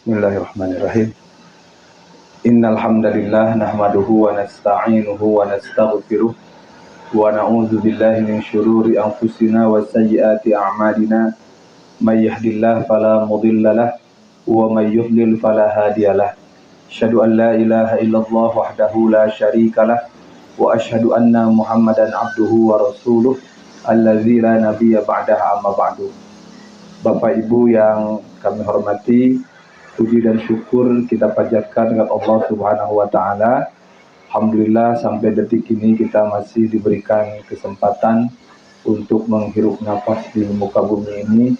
Bismillahirrahmanirrahim. Innal hamdalillah nahmaduhu wa nasta'inuhu wa nastaghfiruh wa na'udzu billahi min syururi anfusina wa sayyiati a'malina. May yahdihillahu fala mudhillalah wa may yudlil fala hadiyalah. Asyhadu an la ilaha illallah wahdahu la syarikalah wa asyhadu anna Muhammadan abduhu wa rasuluh allazi la nabiyya ba'dahu amma ba'du. Bapak Ibu yang kami hormati, puji dan syukur kita panjatkan kepada Allah Subhanahu wa taala. Alhamdulillah sampai detik ini kita masih diberikan kesempatan untuk menghirup nafas di muka bumi ini.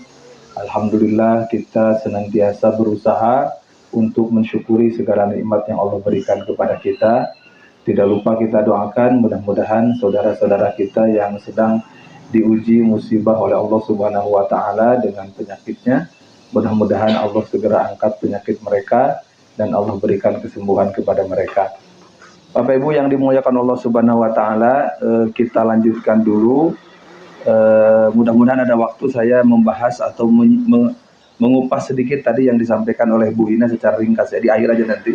Alhamdulillah kita senantiasa berusaha untuk mensyukuri segala nikmat yang Allah berikan kepada kita. Tidak lupa kita doakan mudah-mudahan saudara-saudara kita yang sedang diuji musibah oleh Allah Subhanahu wa taala dengan penyakitnya, mudah-mudahan Allah segera angkat penyakit mereka dan Allah berikan kesembuhan kepada mereka. Bapak Ibu yang dimuliakan Allah Subhanahu wa taala, kita lanjutkan dulu. Mudah-mudahan ada waktu saya membahas atau mengupas sedikit tadi yang disampaikan oleh Bu Ina secara ringkas ya, di akhir aja nanti.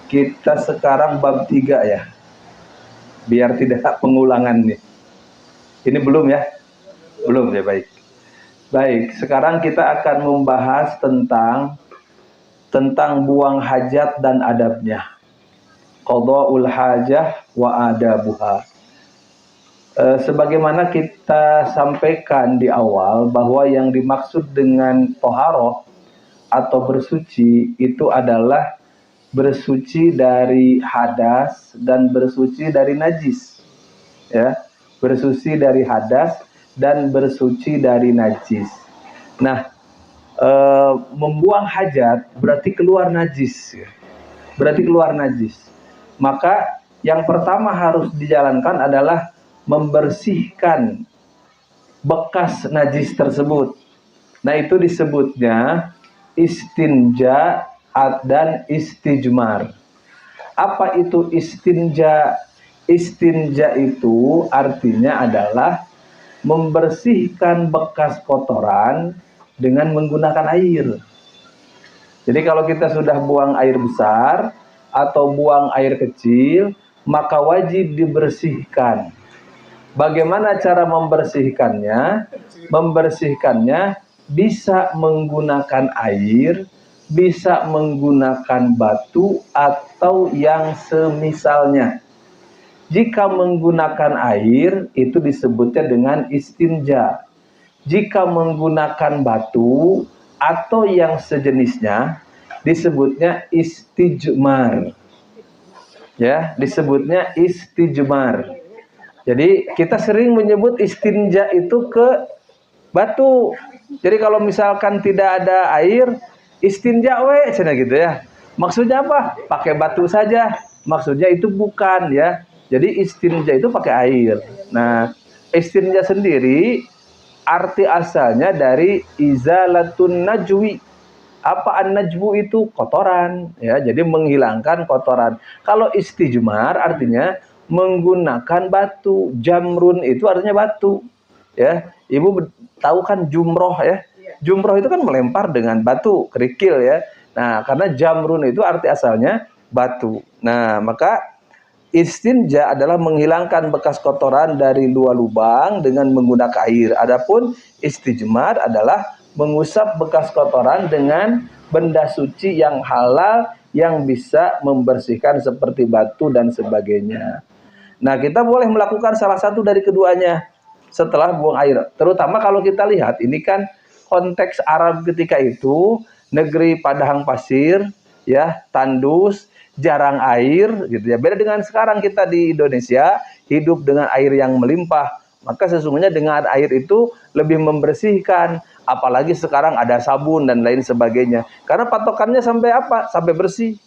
Kita sekarang bab 3 ya. Biar tidak pengulangan nih. Ini belum ya? Belum ya, baik. Baik, sekarang kita akan membahas tentang buang hajat dan adabnya. Qada'ul hajah wa adabuha. Sebagaimana kita sampaikan di awal bahwa yang dimaksud dengan toharoh atau bersuci itu adalah bersuci dari hadas dan bersuci dari najis. Ya, bersuci dari hadas dan bersuci dari najis. Nah, membuang hajat berarti keluar najis. Berarti keluar najis. Maka yang pertama harus dijalankan adalah membersihkan bekas najis tersebut. Nah, itu disebutnya istinja dan istijmar. Apa itu istinja? Istinja itu artinya adalah membersihkan bekas kotoran dengan menggunakan air. Jadi kalau kita sudah buang air besar atau buang air kecil, maka wajib dibersihkan. Bagaimana cara membersihkannya? Membersihkannya bisa menggunakan air, bisa menggunakan batu atau yang semisalnya. Jika menggunakan air, itu disebutnya dengan istinja. Jika menggunakan batu atau yang sejenisnya, disebutnya istijmar. Ya, disebutnya istijmar. Jadi kita sering menyebut istinja itu ke batu. Jadi kalau misalkan tidak ada air, istinja cina gitu ya. Maksudnya apa? Pakai batu saja. Maksudnya itu bukan ya. Jadi istinja itu pakai air. Nah, istinja sendiri arti asalnya dari izalatun najwi. Apa an-najwu itu? Kotoran ya. Jadi menghilangkan kotoran. Kalau istijmar artinya menggunakan batu. Jamrun itu artinya batu. Ya, Ibu tahu kan jumroh ya. Jumroh itu kan melempar dengan batu, kerikil ya. Nah, karena jamrun itu arti asalnya batu. Nah, maka istinja adalah menghilangkan bekas kotoran dari luar lubang dengan menggunakan air. Adapun istijmar adalah mengusap bekas kotoran dengan benda suci yang halal yang bisa membersihkan seperti batu dan sebagainya. Nah, kita boleh melakukan salah satu dari keduanya setelah buang air. Terutama kalau kita lihat ini kan konteks Arab ketika itu negeri padang pasir, ya, tandus, jarang air gitu ya. Beda dengan sekarang kita di Indonesia hidup dengan air yang melimpah. Maka sesungguhnya dengan air itu lebih membersihkan, apalagi sekarang ada sabun dan lain sebagainya. Karena patokannya sampai apa? Sampai bersih.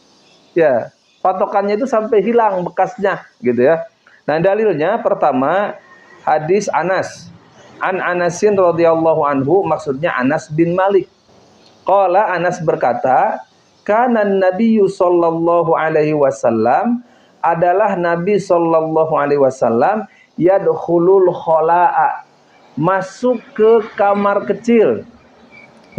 Ya, patokannya itu sampai hilang bekasnya gitu ya. Nah, dalilnya pertama hadis Anas. An Anasin radhiyallahu anhu, maksudnya Anas bin Malik. Qala, Anas berkata, kana Nabiyyu sallallahu alaihi wasallam, adalah Nabi sallallahu alaihi wasallam yadkhulul khala'a, masuk ke kamar kecil.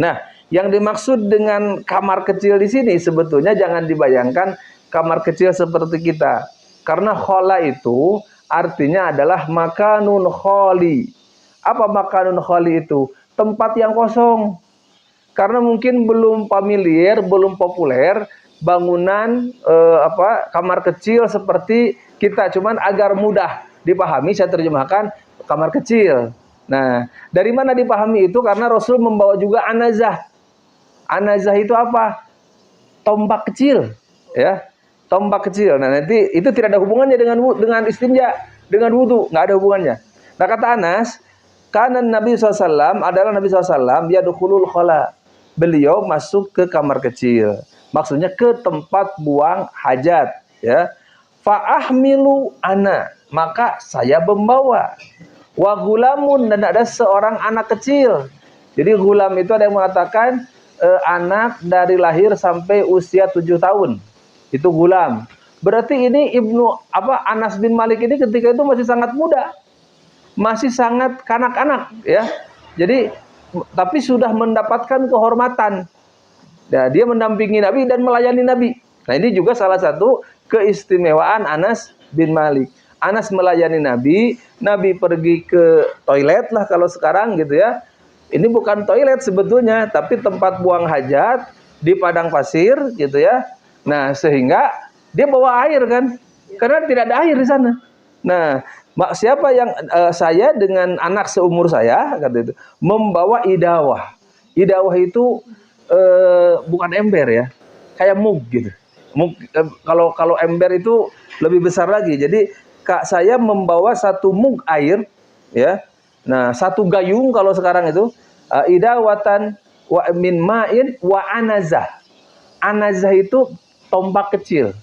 Nah, Yang dimaksud dengan kamar kecil di sini sebetulnya jangan dibayangkan kamar kecil seperti kita. Karena khola itu artinya adalah makanun kholi. Apa makanun kholi itu? Tempat yang kosong. Karena mungkin belum familiar, belum populer bangunan kamar kecil seperti kita. Cuman agar mudah dipahami saya terjemahkan kamar kecil. Nah, dari mana dipahami itu? Karena Rasul membawa juga anazah. Anazah itu apa? Tombak kecil, ya. Tombak kecil. Nah, nanti itu tidak ada hubungannya dengan istinja, dengan wudu, nggak ada hubungannya. Nah, kata Anas, karena Nabi SAW adalah Nabi SAW yadkhulul khala. Beliau masuk ke kamar kecil. Maksudnya ke tempat buang hajat, ya. Fa'ahmilu ana, maka saya membawa. Wa gulamun, dan ada seorang anak kecil. Jadi gulam itu ada yang mengatakan anak dari lahir sampai usia 7 tahun. Itu gulam. Berarti ini Anas bin Malik ini ketika itu masih sangat muda. Masih sangat kanak-kanak, ya. Jadi tapi sudah mendapatkan kehormatan. Ya, dia mendampingi Nabi dan melayani Nabi. Nah, ini juga salah satu keistimewaan Anas bin Malik. Anas melayani Nabi, Nabi pergi ke toilet lah kalau sekarang gitu ya. Ini bukan toilet sebetulnya, tapi tempat buang hajat di padang pasir gitu ya. Nah, sehingga dia bawa air kan, karena tidak ada air di sana. Nah, siapa yang saya dengan anak seumur saya kata itu membawa idawah. Idawah itu bukan ember ya, kayak mug gitu. Mug, kalau ember itu lebih besar lagi. Jadi saya membawa satu mug air, ya. Nah, satu gayung kalau sekarang itu idawatan wa min ma'in wa anazah. Anazah itu tombak kecil.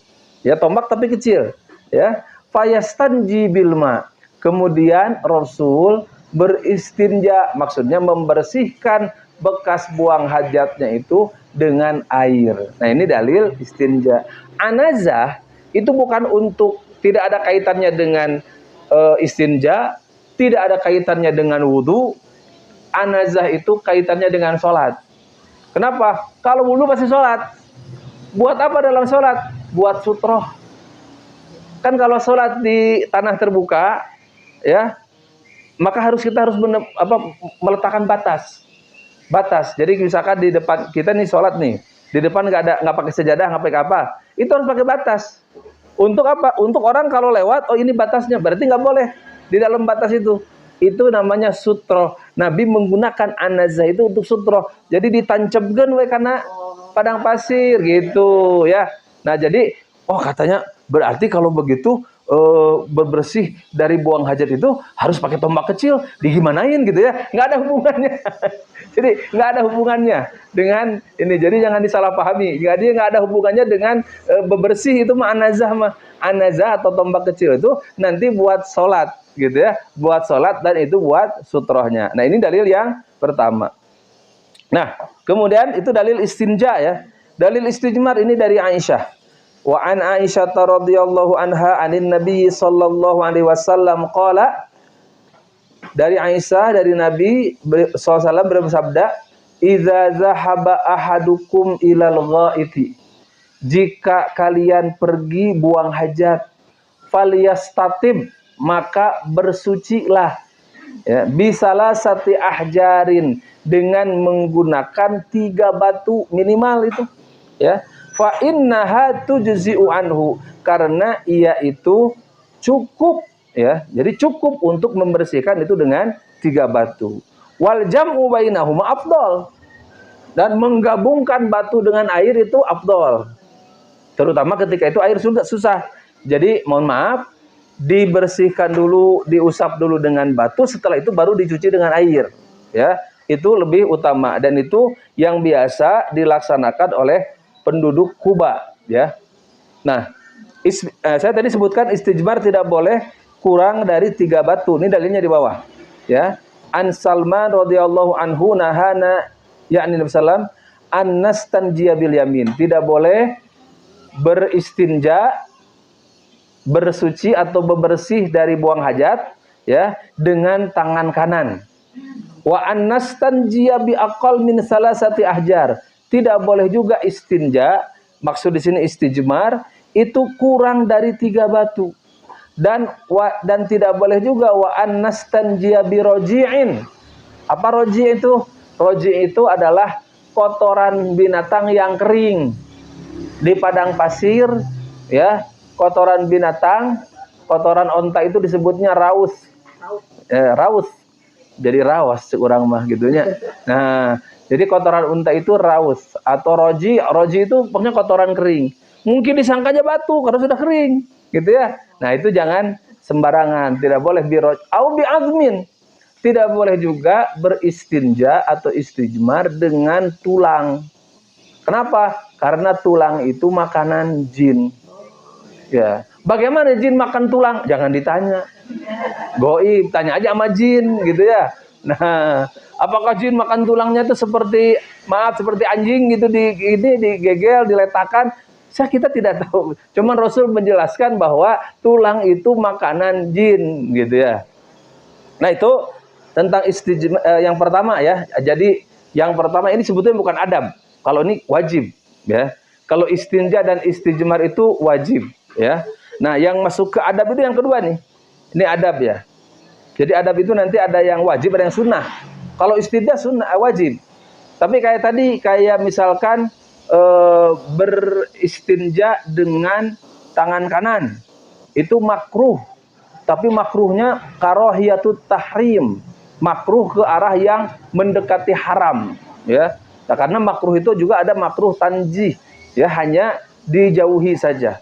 Ya, tombak tapi kecil, ya. Fayastanji bil ma. Kemudian Rasul beristinja, maksudnya membersihkan bekas buang hajatnya itu dengan air. Nah, ini dalil istinja. Anazah itu bukan untuk, tidak ada kaitannya dengan istinja, tidak ada kaitannya dengan wudu. Anazah itu kaitannya dengan sholat. Kenapa? Kalau wudu pasti sholat. Buat apa dalam sholat? Buat sutroh. Kan kalau sholat di tanah terbuka, ya, maka kita harus meletakkan batas. Jadi misalkan di depan kita nih sholat nih, di depan nggak pakai sejadah, nggak pakai apa, itu harus pakai batas. Untuk apa? Untuk orang kalau lewat, oh ini batasnya, berarti nggak boleh di dalam batas itu. Itu namanya sutro. Nabi menggunakan anazah itu untuk sutro. Jadi ditancapkan karena padang pasir gitu, ya. Nah, jadi katanya berarti kalau begitu berbersih dari buang hajat itu harus pakai tombak kecil, digimanain gitu ya, nggak ada hubungannya. Jadi nggak ada hubungannya dengan ini, jadi jangan disalahpahami. Jadi nggak ada hubungannya dengan bebersih itu anazah atau tombak kecil itu nanti buat sholat gitu ya, buat sholat, dan itu buat sutrohnya. Nah, ini dalil yang pertama. Nah, kemudian itu dalil istinja ya. Dalil istijmar ini dari Aisyah. Wa an Aisyah radhiyallahu anha anin Nabi sallallahu alaihi wasallam qala, dari Aisyah dari Nabi SAW bersabda, idza zahaba ahadukum ilal ghaiti, jika kalian pergi buang hajat, falyastatib, maka bersucilah, ya, bisalah sati ahjarin, dengan menggunakan 3 batu minimal itu, ya. Fa innaha tujzi'u anhu, karena ia itu cukup, ya. Jadi cukup untuk membersihkan itu dengan 3 batu. Wal jam'u bainahuma afdal, dan menggabungkan batu dengan air itu afdal. Terutama ketika itu air sudah susah. Jadi mohon maaf, dibersihkan dulu, diusap dulu dengan batu, setelah itu baru dicuci dengan air, ya. Itu lebih utama, dan itu yang biasa dilaksanakan oleh penduduk Kuba, ya. Nah, saya tadi sebutkan istijmar tidak boleh kurang dari 3 batu. Ini dalilnya di bawah, ya. An Salman radhiyallahu anhu nahana, yakni Nabi sallam, an nastanjiya bil yamin, tidak boleh beristinja, bersuci atau bebersih dari buang hajat, ya, dengan tangan kanan. Wa annastanjiya bi aqal min salasati ahjar. Tidak boleh juga istinja, maksud di sini istijmar, itu kurang dari 3 batu. Dan tidak boleh juga wa annastanjiya bi roji'in. Apa roji' itu? Roji' itu adalah kotoran binatang yang kering di padang pasir, ya. Kotoran binatang, kotoran onta itu disebutnya raus. Raus. Jadi rawas seorang mah gitunya. Nah, jadi kotoran unta itu raus atau roji. Roji itu pokoknya kotoran kering. Mungkin disangkanya batu karena sudah kering, gitu ya. Nah, itu jangan sembarangan, tidak boleh biroj au bi azmin. Tidak boleh juga beristinja atau istijmar dengan tulang. Kenapa? Karena tulang itu makanan jin. Ya, bagaimana jin makan tulang? Jangan ditanya. Goib, tanya aja sama jin, gitu ya. Nah, apakah jin makan tulangnya itu seperti anjing gitu, digegel, diletakkan? Kita tidak tahu. Cuman Rasul menjelaskan bahwa tulang itu makanan jin, gitu ya. Nah, itu tentang istijmar yang pertama ya. Jadi yang pertama ini sebetulnya bukan adab. Kalau ini wajib, ya. Kalau istinja dan istijmar itu wajib. Ya, nah yang masuk ke adab itu yang kedua nih. Ini adab ya. Jadi adab itu nanti ada yang wajib, ada yang sunnah. Kalau istinja sunnah wajib. Tapi kayak misalkan beristinja dengan tangan kanan itu makruh. Tapi makruhnya karahiyatut tahrim. Makruh ke arah yang mendekati haram. Ya, nah, karena makruh itu juga ada makruh tanjih. Ya, hanya dijauhi saja.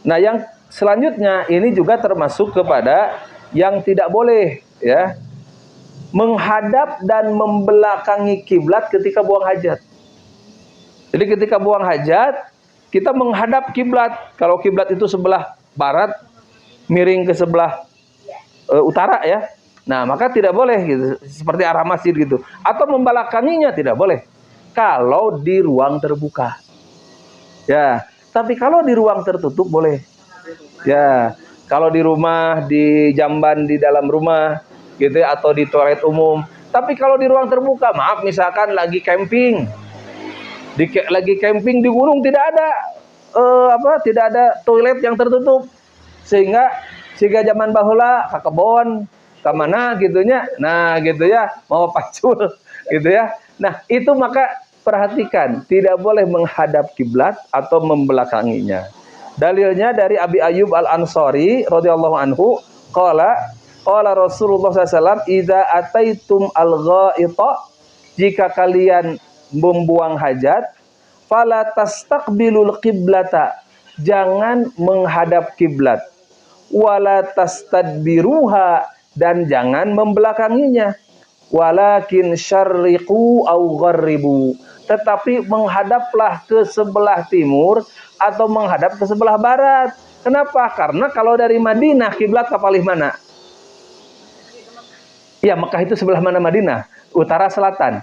Nah, yang selanjutnya ini juga termasuk kepada yang tidak boleh, ya, menghadap dan membelakangi kiblat ketika buang hajat. Jadi ketika buang hajat, kita menghadap kiblat. Kalau kiblat itu sebelah barat, miring ke sebelah utara, ya. Nah, maka tidak boleh gitu, seperti arah masjid gitu. Atau membelakanginya tidak boleh. Kalau di ruang terbuka. Ya. Tapi kalau di ruang tertutup boleh. Ya, kalau di rumah, di jamban di dalam rumah, gitu ya, atau di toilet umum. Tapi kalau di ruang terbuka, maaf, misalkan lagi camping, lagi camping di gunung tidak ada toilet yang tertutup, sehingga zaman bahula ke kebon, ke mana gitunya, nah gitu ya, mau pacul, gitu ya. Nah itu maka perhatikan, tidak boleh menghadap kiblat atau membelakanginya. Dalilnya dari Abi Ayyub Al-Ansari radhiyallahu anhu, qala Rasulullah SAW, idza ataitum al-ghaita, jika kalian membuang hajat, fala tastaqbilul qiblata, jangan menghadap kiblat, wala tastadbiruha, dan jangan membelakanginya, walakin syarriqu au gharribu, tetapi menghadaplah ke sebelah timur atau menghadap ke sebelah barat. Kenapa? Karena kalau dari Madinah kiblat ke paling mana? Ya, Mekah itu sebelah mana Madinah? Utara selatan.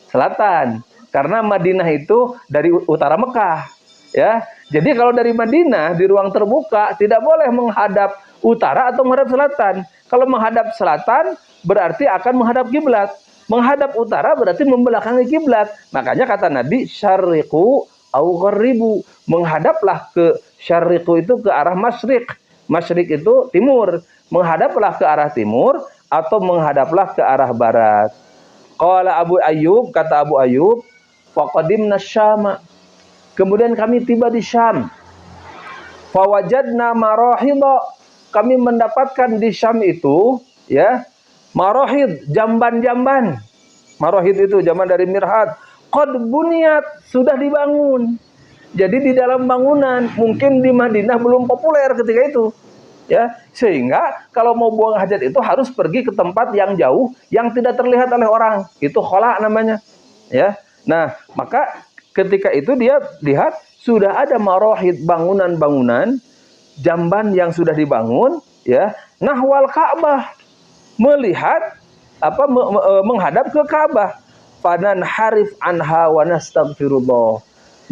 Selatan. Karena Madinah itu dari utara Mekah, ya. Jadi kalau dari Madinah di ruang terbuka tidak boleh menghadap utara atau menghadap selatan. Kalau menghadap selatan berarti akan menghadap kiblat. Menghadap utara berarti membelakangi kiblat. Makanya kata Nabi, syarriqu au gharribu, menghadaplah ke syarriqu itu ke arah masyriq. Masyriq itu timur. Menghadaplah ke arah timur atau menghadaplah ke arah barat. Qala Abu Ayyub, kata Abu Ayyub, faqadimna Syama, kemudian kami tiba di Syam. Fawajadna marahidha, kami mendapatkan di Syam itu, ya, marahid, jamban-jamban. Marahid itu jamban dari mirhad. Qad buniyat, sudah dibangun. Jadi di dalam bangunan, mungkin di Madinah belum populer ketika itu, ya, sehingga kalau mau buang hajat itu harus pergi ke tempat yang jauh yang tidak terlihat oleh orang. Itu khola namanya, ya. Nah, maka ketika itu dia lihat sudah ada marahid, bangunan-bangunan jamban yang sudah dibangun, ya, nahwal Ka'bah, melihat menghadap ke Ka'bah. Fanan harif anha wa nastaghfirullah.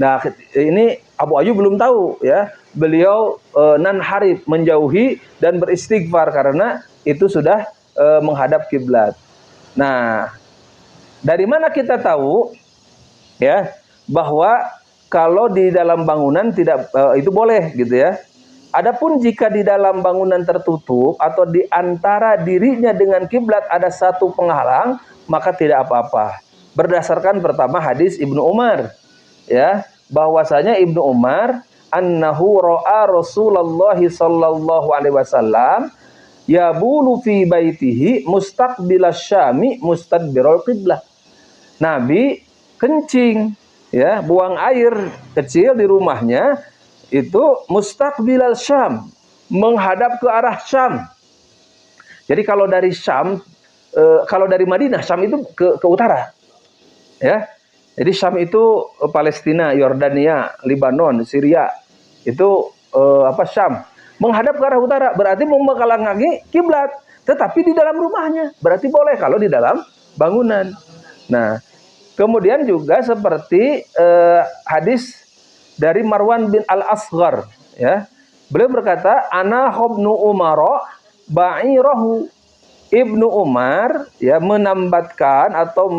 Nah, ini Abu Ayyub belum tahu, ya. Beliau nan harif, menjauhi dan beristighfar karena itu sudah menghadap kiblat. Nah, Dari mana kita tahu ya bahwa kalau di dalam bangunan tidak itu boleh gitu ya. Adapun jika di dalam bangunan tertutup atau di antara dirinya dengan kiblat ada satu penghalang, maka tidak apa-apa. Berdasarkan pertama hadis Ibnu Umar, ya, bahwasanya Ibnu Umar annahu ra'a Rasulullah sallallahu alaihi wasallam yabulu fi baitihi mustaqbilas syami mustadbirul qiblah. Nabi kencing, ya, buang air kecil di rumahnya itu mustaqbilal Syam, menghadap ke arah Syam. Jadi kalau dari Syam, kalau dari Madinah, Syam itu ke utara, ya. Jadi Syam itu Palestina, Yordania, Lebanon, Syria, itu Syam. Menghadap ke arah utara berarti menghalangi kiblat, tetapi di dalam rumahnya berarti boleh kalau di dalam bangunan. Nah, kemudian juga seperti hadis dari Marwan bin Al-Asghar, ya. Beliau berkata, ana hobnu umaro ba'irahu. Ibnu Umar ya menambatkan atau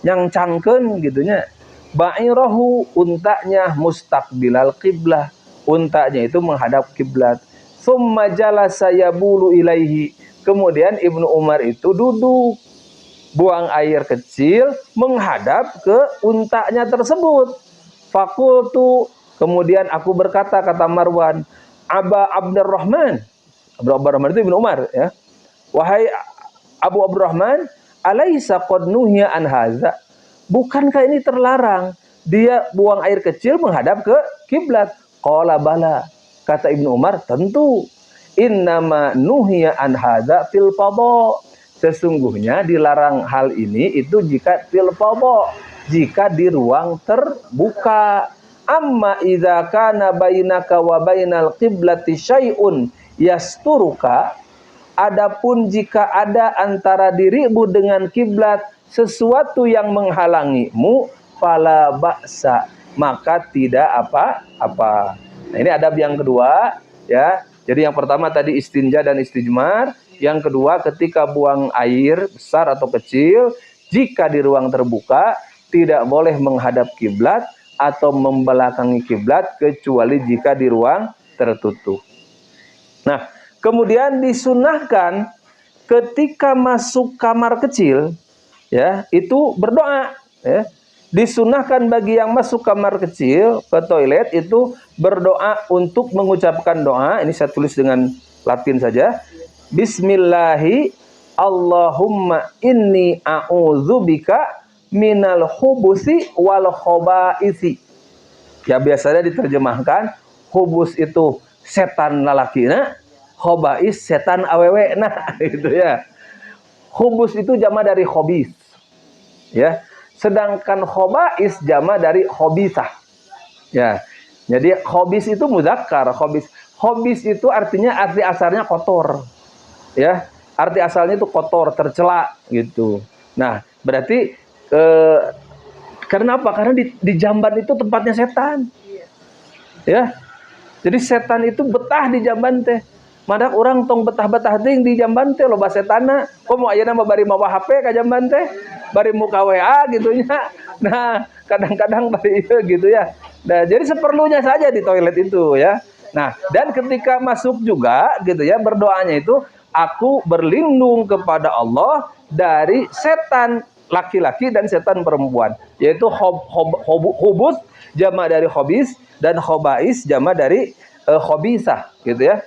nyangcangkeun gitunya. Ba'irahu, untanya mustaqbilal qiblah. Untanya itu menghadap kiblat. Summa jalasa yabulu ilaihi. Kemudian Ibnu Umar itu duduk buang air kecil menghadap ke untanya tersebut. Fakultu, kemudian aku berkata, kata Marwan, Aba Abdurrahman. Abdurrahman itu Ibnu Umar, ya. Wahai Abu Abdurrahman, alaisa qad nuhiya an haza? Bukankah ini terlarang? Dia buang air kecil menghadap ke kiblat. Qala bala. Kata Ibnu Umar, tentu. Innama nuhiya an haza fil fadha. Sesungguhnya dilarang hal ini itu jika fil fadha, jika di ruang terbuka. Amma idza kana bainaka wa bainal qiblati syai'un yasturuka, adapun jika ada antara dirimu dengan kiblat sesuatu yang menghalangimu, fala ba'sa, maka tidak apa-apa. Nah, ini adab yang kedua, ya. Jadi yang pertama tadi istinja dan istijmar, yang kedua ketika buang air besar atau kecil, jika di ruang terbuka tidak boleh menghadap kiblat atau membelakangi kiblat kecuali jika di ruang tertutup. Nah, kemudian disunahkan ketika masuk kamar kecil, ya, itu berdoa, ya. Disunahkan bagi yang masuk kamar kecil ke toilet itu berdoa untuk mengucapkan doa. Ini saya tulis dengan Latin saja. Bismillahi Allahumma inni a'udzubika minal hubusi wal khobaisi. Ya biasanya diterjemahkan hubus itu setan lalakina, khobais setan awewe. Nah, gitu ya. Hubus itu jama dari khobis, ya. Sedangkan khobais jama dari khobisah, ya. Jadi khobis itu muzakkar, khobis itu artinya arti asalnya kotor, ya. Arti asalnya itu kotor, tercela gitu. Nah, berarti karena apa? Karena di jamban itu tempatnya setan, ya. Jadi setan itu betah di jamban teh. Madak orang tong betah-betah ting di jamban teh loba setana. Komo ayeuna mah bari mawa HP ka jamban teh, bari muka WA gitunya. Nah, kadang-kadang bari itu gitu ya. Nah, jadi seperlunya saja di toilet itu, ya. Nah, dan ketika masuk juga gitu ya, berdoanya itu aku berlindung kepada Allah dari setan laki-laki dan setan perempuan, yaitu hubus jama dari khobis dan khobais jama dari khobisah, gitu ya.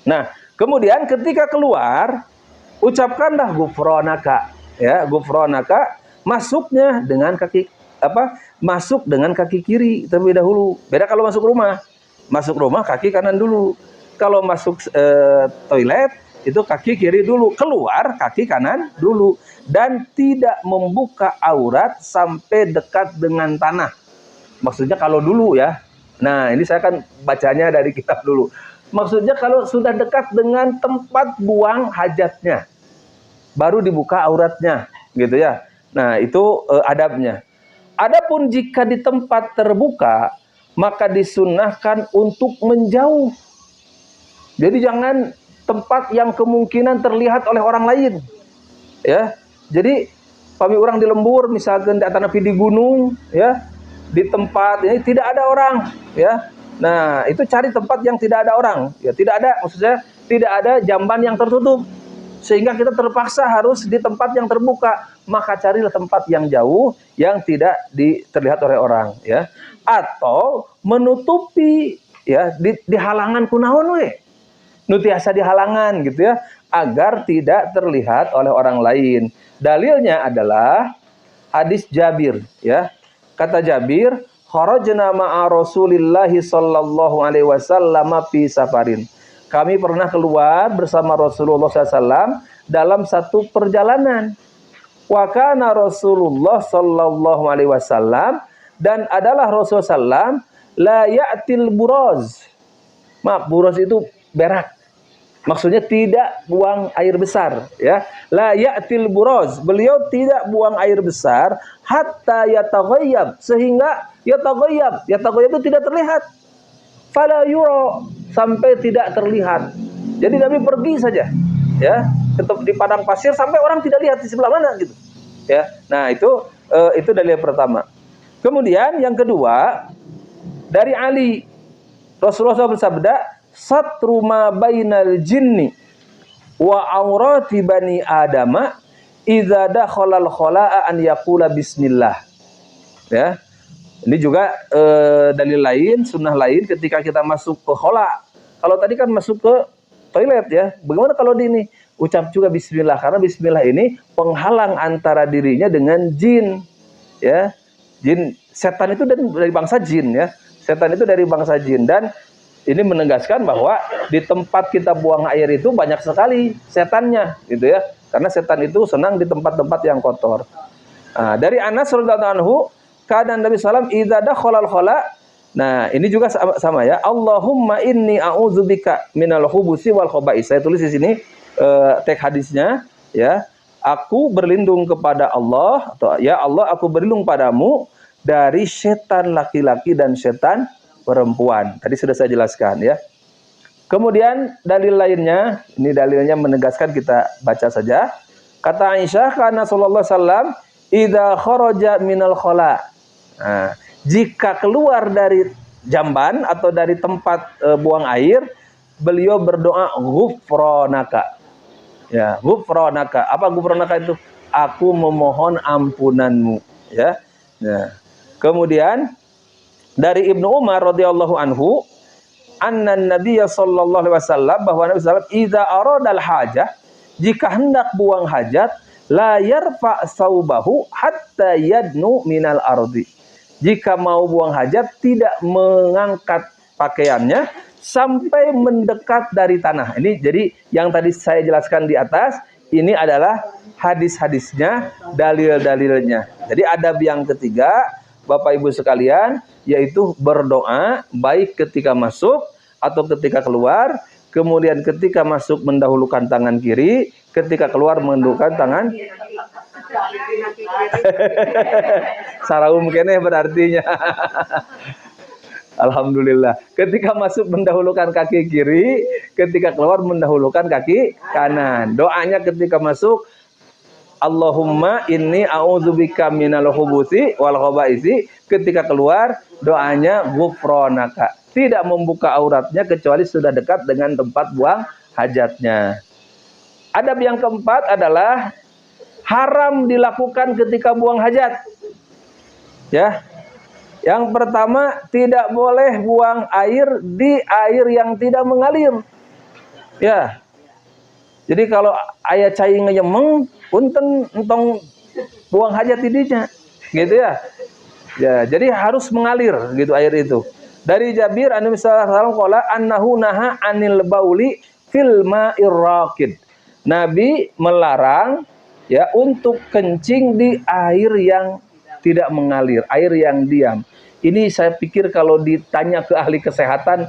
Nah, kemudian ketika keluar ucapkanlah gufronaka, ya, gufronaka, masuknya dengan kaki masuk dengan kaki kiri terlebih dahulu. Beda kalau masuk rumah kaki kanan dulu. Kalau masuk toilet itu kaki kiri dulu, keluar kaki kanan dulu, dan tidak membuka aurat sampai dekat dengan tanah. Maksudnya kalau dulu, ya. Nah, ini saya akan bacanya dari kitab dulu. Maksudnya kalau sudah dekat dengan tempat buang hajatnya, baru dibuka auratnya, gitu ya. Nah, itu adabnya. Adapun jika di tempat terbuka, maka disunahkan untuk menjauh. Jadi jangan tempat yang kemungkinan terlihat oleh orang lain, ya. Jadi Pami orang di lembur, misalkan di atas di gunung, ya, di tempat ini tidak ada orang, ya. Nah, itu cari tempat yang tidak ada orang, ya, tidak ada, maksudnya tidak ada jamban yang tertutup, sehingga kita terpaksa harus di tempat yang terbuka. Maka carilah tempat yang jauh yang tidak terlihat oleh orang, ya, atau menutupi, ya, di halangan kunaon we, nutiasa di halangan gitu, ya, agar tidak terlihat oleh orang lain. Dalilnya adalah hadis Jabir, ya. Kata Jabir, kharajna ma'a Rasulillahi sallallahu alaihi wasallam fi safarin. Kami pernah keluar bersama Rasulullah SAW dalam satu perjalanan. Wa kana Rasulullah sallallahu alaihi wasallam, dan adalah Rasulullah SAW la ya'til buraz. Maaf, buraz itu berak. Maksudnya tidak buang air besar, ya. La ya'til buraz. Beliau tidak buang air besar hatta yataghayyab, sehingga yataghayyab itu tidak terlihat. Fala yura, sampai tidak terlihat. Jadi kami pergi saja, ya, tetap di padang pasir sampai orang tidak lihat di sebelah mana gitu, ya. Nah, itu dalil pertama. Kemudian yang kedua dari Ali, Rasulullah SAW bersabda, satru ma bainal jinni wa aurati bani adama idza dakhalal khala'a an yaqula bismillah. Ya. Ini juga dalil lain, sunnah lain ketika kita masuk ke khala. Kalau tadi kan masuk ke toilet, ya. Bagaimana kalau di ini? Ucap juga bismillah, karena bismillah ini penghalang antara dirinya dengan jin, ya. Jin, setan itu dari bangsa jin, ya. Setan itu dari bangsa jin, dan ini menegaskan bahwa di tempat kita buang air itu banyak sekali setannya, gitu, ya. Karena setan itu senang di tempat-tempat yang kotor. Nah, dari Anas radhiyallahu anhu, keadaan Nabi SAW idza dakhalal khala. Nah, ini juga sama, ya. Allahumma inni a'udzubika minal khubusi wal khaba'is. Saya tulis di sini teks hadisnya, ya. Aku berlindung kepada Allah, atau ya Allah, aku berlindung padamu dari setan laki-laki dan setan perempuan. Tadi sudah saya jelaskan, ya. Kemudian dalil lainnya, ini dalilnya menegaskan, kita baca saja. Kata Aisyah, karena sallallahu alaihi wasallam idza kharaja minal khala. Nah, jika keluar dari jamban atau dari tempat buang air, beliau berdoa ghufranaka. Ya, ghufranaka. Apa ghufranaka itu? Aku memohon ampunanmu, ya. Nah, kemudian dari Ibnu Umar radhiyallahu anhu, anna Nabiy sallallahu alaihi wasallam, bahwa Nabi sallallahu alaihi wasallam idza aradal hajah, jika hendak buang hajat, la yarfa saubahu hatta yadnu minal ardi. Jika mau buang hajat, tidak mengangkat pakaiannya sampai mendekat dari tanah. Ini jadi yang tadi saya jelaskan di atas, ini adalah hadis-hadisnya, dalil-dalilnya. Jadi adab yang ketiga, Bapak Ibu sekalian, yaitu berdoa baik ketika masuk atau ketika keluar. Kemudian ketika masuk mendahulukan tangan kiri, ketika keluar mendahulukan tangan saraum keneh berartinya. Alhamdulillah. Ketika masuk mendahulukan kaki kiri, ketika keluar mendahulukan kaki kanan. Doanya ketika masuk, Allahumma inni a'udzubika minal khubuthi wal khaba'isi. Ketika keluar, doanya ghufranaka. Tidak membuka auratnya kecuali sudah dekat dengan tempat buang hajatnya. Adab yang keempat adalah haram dilakukan ketika buang hajat. Ya. Yang pertama, tidak boleh buang air di air yang tidak mengalir. Ya. Jadi kalau aya cai ngeyemeng, punten entong buang hajat didinya. Gitu, ya. Ya, jadi harus mengalir gitu air itu. Dari Jabir Nabi sallallahu alaihi wasallam qala annahu naha anil bauli fil ma'ir raqid. Nabi melarang, ya, untuk kencing di air yang tidak mengalir, air yang diam. Ini saya pikir kalau ditanya ke ahli kesehatan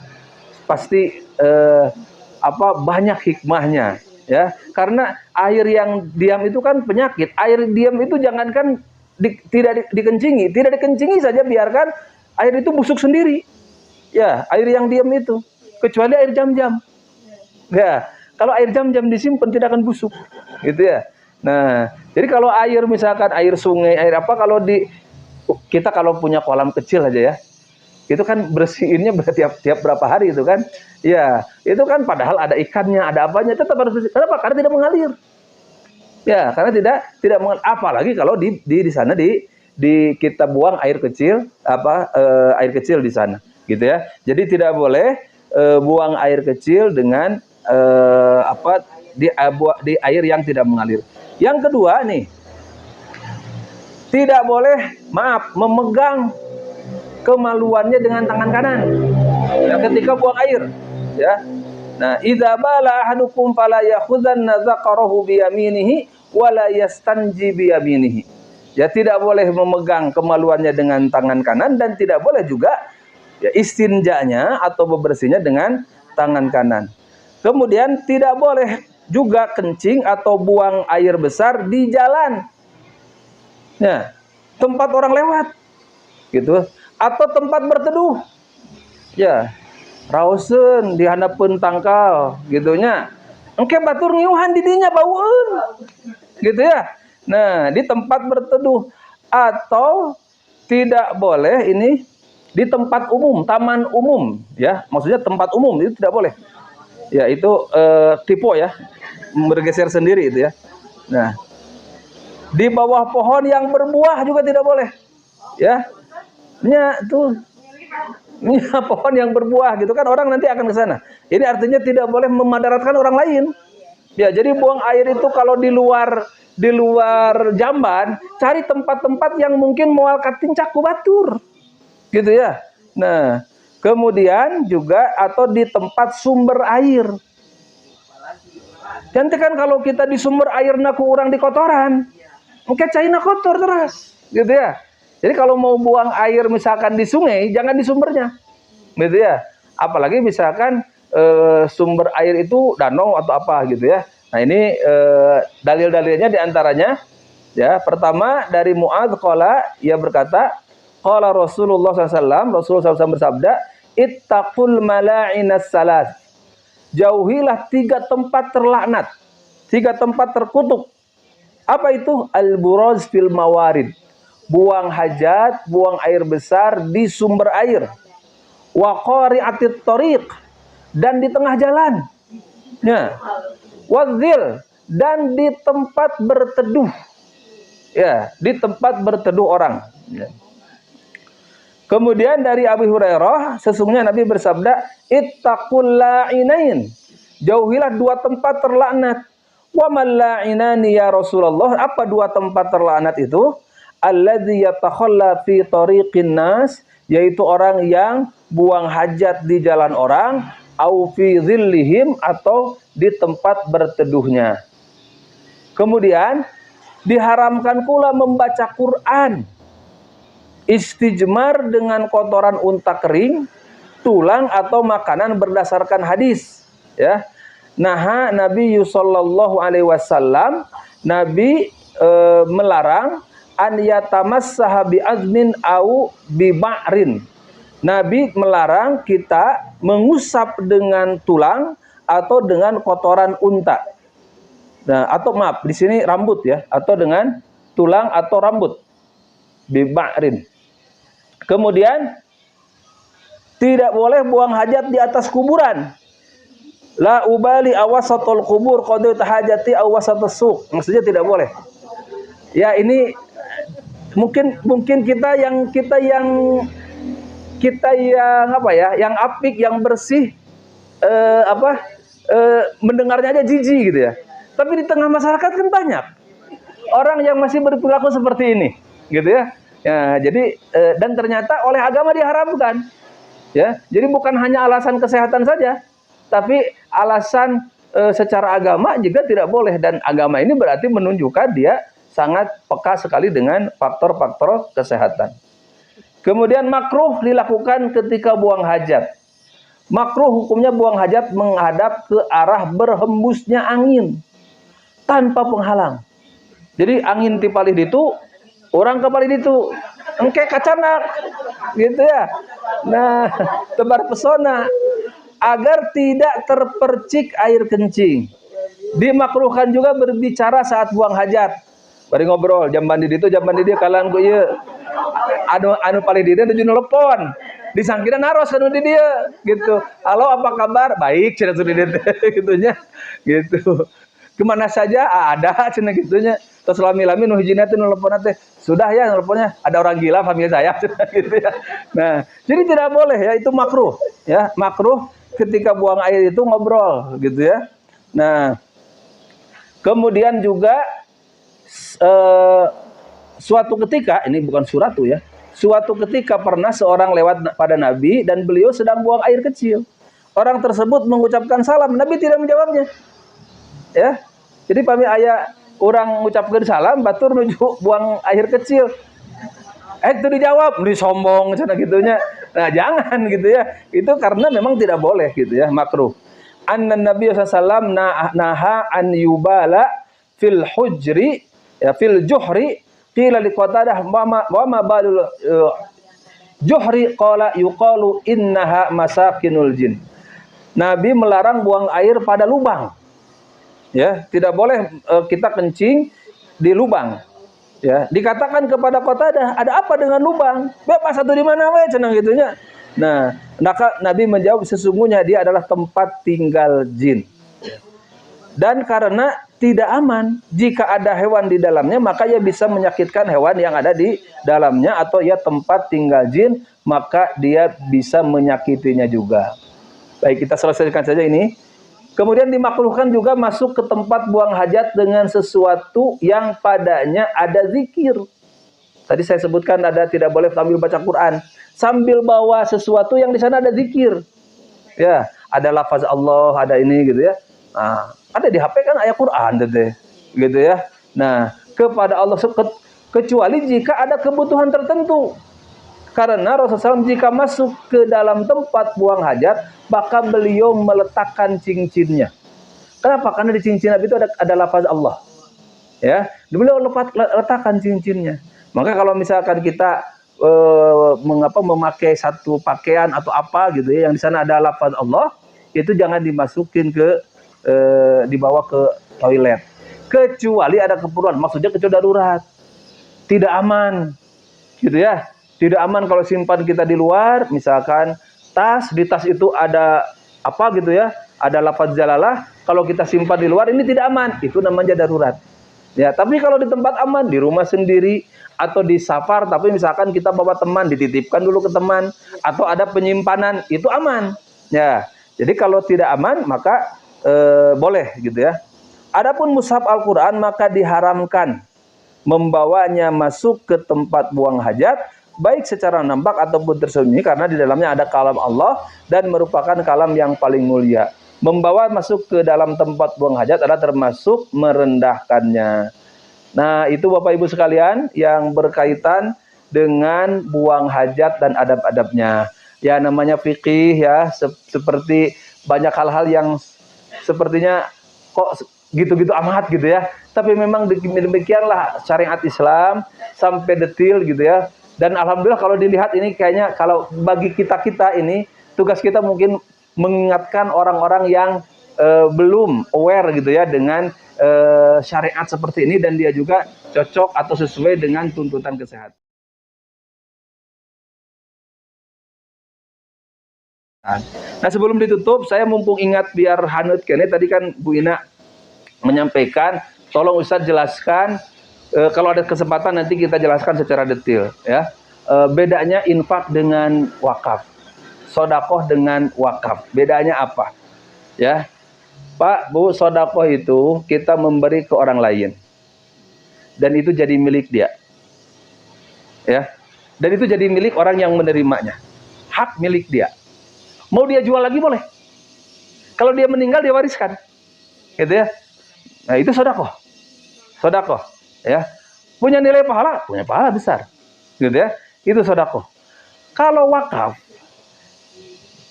pasti banyak hikmahnya, ya. Karena air yang diam itu kan penyakit. Air diam itu jangankan tidak dikencingi saja, biarkan air itu busuk sendiri. Ya, air yang diam itu, kecuali air jam-jam. Ya, kalau air jam-jam disimpan tidak akan busuk, gitu, ya. Nah, jadi kalau air misalkan air sungai, air apa, kalau kita kalau punya kolam kecil aja ya, itu kan bersihinnya tiap berapa hari itu kan? Ya, itu kan padahal ada ikannya, ada apanya, tetap harus bersih. Kenapa? Karena tidak mengalir. Ya, karena tidak mengalir. Apalagi kalau di sana kita buang air kecil, air kecil di sana, gitu ya. Jadi tidak boleh buang air kecil dengan di air yang tidak mengalir. Yang kedua nih, tidak boleh, memegang kemaluannya dengan tangan kanan. Ya, ketika buang air, ya. Nah, idza bala ahadukum fala ya'khudhanna dzakarahu bi yaminihi wa la yastanji bi yaminihi. Ya, tidak boleh memegang kemaluannya dengan tangan kanan dan tidak boleh juga ya istinjanya atau bebersihnya dengan tangan kanan. Kemudian tidak boleh juga kencing atau buang air besar di jalan. Ya, tempat orang lewat. Gitu. Atau tempat berteduh. Ya, rausen di hadapan tangkal gitunya. Engke batur ngiuhan didinya baueun. Gitu ya. Nah, di tempat berteduh atau tidak boleh ini di tempat umum, taman umum ya. Maksudnya tempat umum itu tidak boleh. Ya, itu tipe ya. Bergeser sendiri itu ya. Nah, di bawah pohon yang berbuah juga tidak boleh. Ya. Tuh. Pohon yang berbuah gitu kan, orang nanti akan ke sana. Ini artinya tidak boleh memadaratkan orang lain. Ya, jadi buang air itu kalau di luar jamban, cari tempat-tempat yang mungkin moal katincak ku batur. Gitu ya. Nah, kemudian juga atau di tempat sumber air. Nanti kan kalau kita di sumber air naku orang di kotoran, mungkin cairnya kotor terus, gitu ya. Jadi kalau mau buang air misalkan di sungai, jangan di sumbernya, gitu ya. Apalagi misalkan sumber air itu danau atau apa gitu ya. Nah ini dalil-dalilnya diantaranya, ya pertama dari Mu'adz qala, ia berkata, qala Rasulullah SAW, Rasulullah SAW bersabda, ittaqul mala'inas salas. Jauhilah 3 tempat terlaknat, 3 tempat terkutuk. Apa itu? Al-buraz fil mawarid. Buang hajat, buang air besar di sumber air. Wa qari'atit thariq, dan di tengah jalan. Ya. Wadzil, dan di tempat berteduh. Ya, di tempat berteduh orang. Ya. Kemudian dari Abu Hurairah, sesungguhnya Nabi bersabda, ittaqul la'inain. Jauhilah 2 tempat terlaknat. Wa man la'inani ya Rasulullah? Apa 2 tempat terlaknat itu? Alladzi yatakhalla fi tariqin nas, yaitu orang yang buang hajat di jalan orang, au fi dhillihim, atau di tempat berteduhnya. Kemudian diharamkan pula membaca Quran. Istijmar dengan kotoran unta kering, tulang atau makanan berdasarkan hadis, ya. Nah, Nabi sallallahu alaihi wasallam, Nabi melarang an yatamassaha bi azmin au bi ba'rin. Nabi melarang kita mengusap dengan tulang atau dengan kotoran unta. Nah, atau maaf, di sini rambut ya, atau dengan tulang atau rambut. Bi ba'rin. Kemudian tidak boleh buang hajat di atas kuburan. La ubali awasatul kubur qadait hajati awasatus suq. Maksudnya tidak boleh. Ya, ini mungkin kita yang apa ya, yang apik, yang bersih, mendengarnya aja jijik gitu ya. Tapi di tengah masyarakat kan banyak orang yang masih berperilaku seperti ini, gitu ya. Ya, jadi dan ternyata oleh agama diharamkan. Ya, jadi bukan hanya alasan kesehatan saja, tapi alasan secara agama juga tidak boleh, dan agama ini berarti menunjukkan dia sangat peka sekali dengan faktor-faktor kesehatan. Kemudian makruh dilakukan ketika buang hajat. Makruh hukumnya buang hajat menghadap ke arah berhembusnya angin tanpa penghalang. Jadi angin ti palih ditu, orang ke palih ditu, engke kacanak, gitu ya. Nah, tebar pesona agar tidak terpercik air kencing. Dimakruhkan juga berbicara saat buang hajat. Bari ngobrol, jam mandi itu jam mandi dia kalian ku ieu. Anu paling di dia tujuh telepon. Disangkina naros anu di dia gitu. Halo, apa kabar? Baik, cenah di dia gitunya. Gitu. Kemana saja? Ada cenah gitunya. Terus lami-lami nu hijina teh nelpon teh. Sudah ya nelponnya, ada orang gila famili saya gitu ya. Nah, jadi tidak boleh ya, itu makruh ya. Makruh ketika buang air itu ngobrol gitu ya. Nah, kemudian juga suatu ketika, ini bukan suratu ya, suatu ketika pernah seorang lewat pada Nabi dan beliau sedang buang air kecil. Orang tersebut mengucapkan salam, Nabi tidak menjawabnya. Ya, jadi pami ayah orang mengucapkan salam, batur menuju buang air kecil. Itu dijawab, ini sombong, cina gitunya. Nah, jangan gitu ya. Itu karena memang tidak boleh gitu ya, makruh. Anna Nabi SAW naha an yubala fil hujri ya fil juhri qila li Qatadah wa ma balul juhri qala yuqalu innaha masakinul jin. Nabi melarang buang air pada lubang. Ya, tidak boleh kita kencing di lubang. Ya, dikatakan kepada Qatadah, ada apa dengan lubang? Bebas satu di mana we cenah gitunya. Nah, maka Nabi menjawab sesungguhnya dia adalah tempat tinggal jin. Dan karena tidak aman, jika ada hewan di dalamnya, maka ia bisa menyakitkan hewan yang ada di dalamnya, atau ia tempat tinggal jin, maka dia bisa menyakitinya juga. Baik, kita selesaikan saja ini. Kemudian dimakruhkan juga masuk ke tempat buang hajat dengan sesuatu yang padanya ada zikir. Tadi saya sebutkan ada tidak boleh sambil baca Quran, sambil bawa sesuatu yang di sana ada zikir. Ya, ada lafaz Allah, ada ini gitu ya. Nah, ada di HP kan ayat Quran gitu ya. Nah, kepada Allah kecuali jika ada kebutuhan tertentu. Karena Rasulullah SAW jika masuk ke dalam tempat buang hajat, maka beliau meletakkan cincinnya. Kenapa? Karena di cincin Nabi itu ada lafaz Allah. Ya, beliau letakkan cincinnya. Maka kalau misalkan kita memakai satu pakaian atau apa gitu ya, yang di sana ada lafaz Allah, itu jangan dimasukin ke dibawa ke toilet. Kecuali ada keperluan, maksudnya kecuali darurat. Tidak aman. Gitu ya. Tidak aman kalau simpan kita di luar, misalkan di tas itu ada apa gitu ya, ada lafaz jalalah, kalau kita simpan di luar ini tidak aman, itu namanya darurat. Ya, tapi kalau di tempat aman, di rumah sendiri atau di safar, tapi misalkan kita bawa teman, dititipkan dulu ke teman, atau ada penyimpanan, itu aman. Ya, jadi kalau tidak aman maka boleh gitu ya. Adapun mushaf Al-Qur'an maka diharamkan membawanya masuk ke tempat buang hajat, baik secara nampak ataupun tersembunyi, karena di dalamnya ada kalam Allah dan merupakan kalam yang paling mulia. Membawa masuk ke dalam tempat buang hajat adalah termasuk merendahkannya. Nah, itu Bapak Ibu sekalian yang berkaitan dengan buang hajat dan adab-adabnya. Ya, namanya fikih ya, seperti banyak hal-hal yang sepertinya kok gitu-gitu amat gitu ya. Tapi memang demikianlah syariat Islam sampai detil gitu ya. Dan alhamdulillah kalau dilihat ini kayaknya kalau bagi kita-kita ini tugas kita mungkin mengingatkan orang-orang yang belum aware gitu ya dengan syariat seperti ini, dan dia juga cocok atau sesuai dengan tuntutan kesehatan. Nah, sebelum ditutup saya mumpung ingat biar hanut kene, tadi kan Bu Ina menyampaikan, tolong Ustadz jelaskan kalau ada kesempatan nanti kita jelaskan secara detail ya. Bedanya infak dengan wakaf, sodakoh dengan wakaf, bedanya apa? Ya, Pak, Bu, sodakoh itu kita memberi ke orang lain dan itu jadi milik dia, ya. Dan itu jadi milik orang yang menerimanya, hak milik dia. Mau dia jual lagi boleh. Kalau dia meninggal dia wariskan, gitu ya. Nah, itu sodakoh, sodakoh. Ya, punya nilai pahala, punya pahala besar, gitu ya. Itu sodakoh. Kalau wakaf,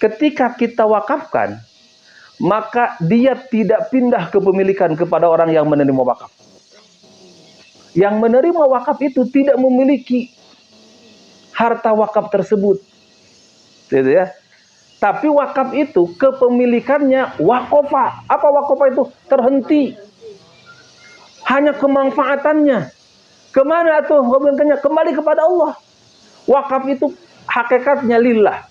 ketika kita wakafkan, maka dia tidak pindah kepemilikan kepada orang yang menerima wakaf. Yang menerima wakaf itu tidak memiliki harta wakaf tersebut, gitu ya. Tapi wakaf itu kepemilikannya wakofa. Apa wakofa itu? Terhenti. Hanya kemanfaatannya. Kemana tuh kepemilikannya? Kembali kepada Allah. Wakaf itu hakikatnya lillah.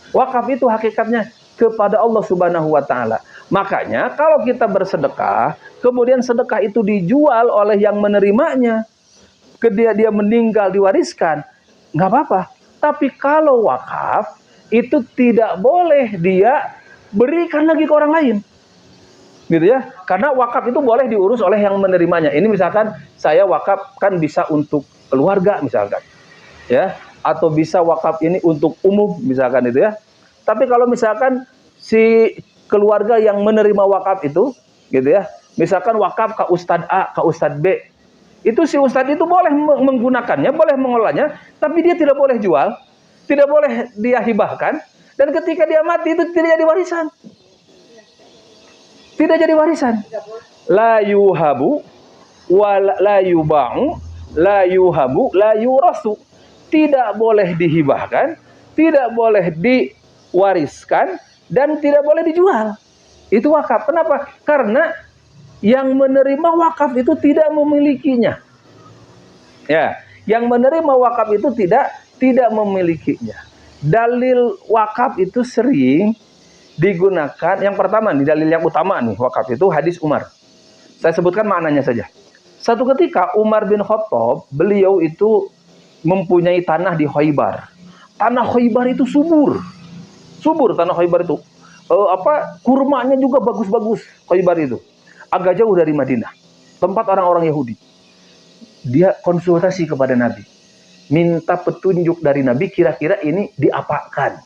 Wakaf itu hakikatnya kepada Allah Subhanahu wa Ta'ala. Makanya kalau kita bersedekah, kemudian sedekah itu dijual oleh yang menerimanya, dia meninggal diwariskan, nggak apa-apa. Tapi kalau wakaf itu tidak boleh dia berikan lagi ke orang lain, gitu ya. Karena wakaf itu boleh diurus oleh yang menerimanya. Ini misalkan saya wakaf kan bisa untuk keluarga misalkan, ya, atau bisa wakaf ini untuk umum misalkan itu ya. Tapi kalau misalkan si keluarga yang menerima wakaf itu, gitu ya, misalkan wakaf ke Ustadz A, ke Ustadz B, itu si Ustadz itu boleh menggunakannya, boleh mengolahnya, tapi dia tidak boleh jual, tidak boleh dia hibahkan, dan ketika dia mati itu tidak jadi warisan. Tidak jadi warisan. La yuhabu wa la yuba'u, la yuhabu, la yurasu. Tidak boleh dihibahkan, tidak boleh diwariskan, dan tidak boleh dijual. Itu wakaf. Kenapa? Karena yang menerima wakaf itu tidak memilikinya. Ya, yang menerima wakaf itu tidak memilikinya. Dalil wakaf itu sering digunakan. Yang pertama nih, dalil yang utama nih wakaf itu hadis Umar. Saya sebutkan maknanya saja. Satu ketika Umar bin Khattab, beliau itu mempunyai tanah di Khaybar. Tanah Khaybar itu subur tanah Khaybar itu. Kurmanya juga bagus-bagus Khaybar itu. Agak jauh dari Madinah, tempat orang-orang Yahudi. Dia konsultasi kepada Nabi, minta petunjuk dari Nabi, kira-kira ini diapakan,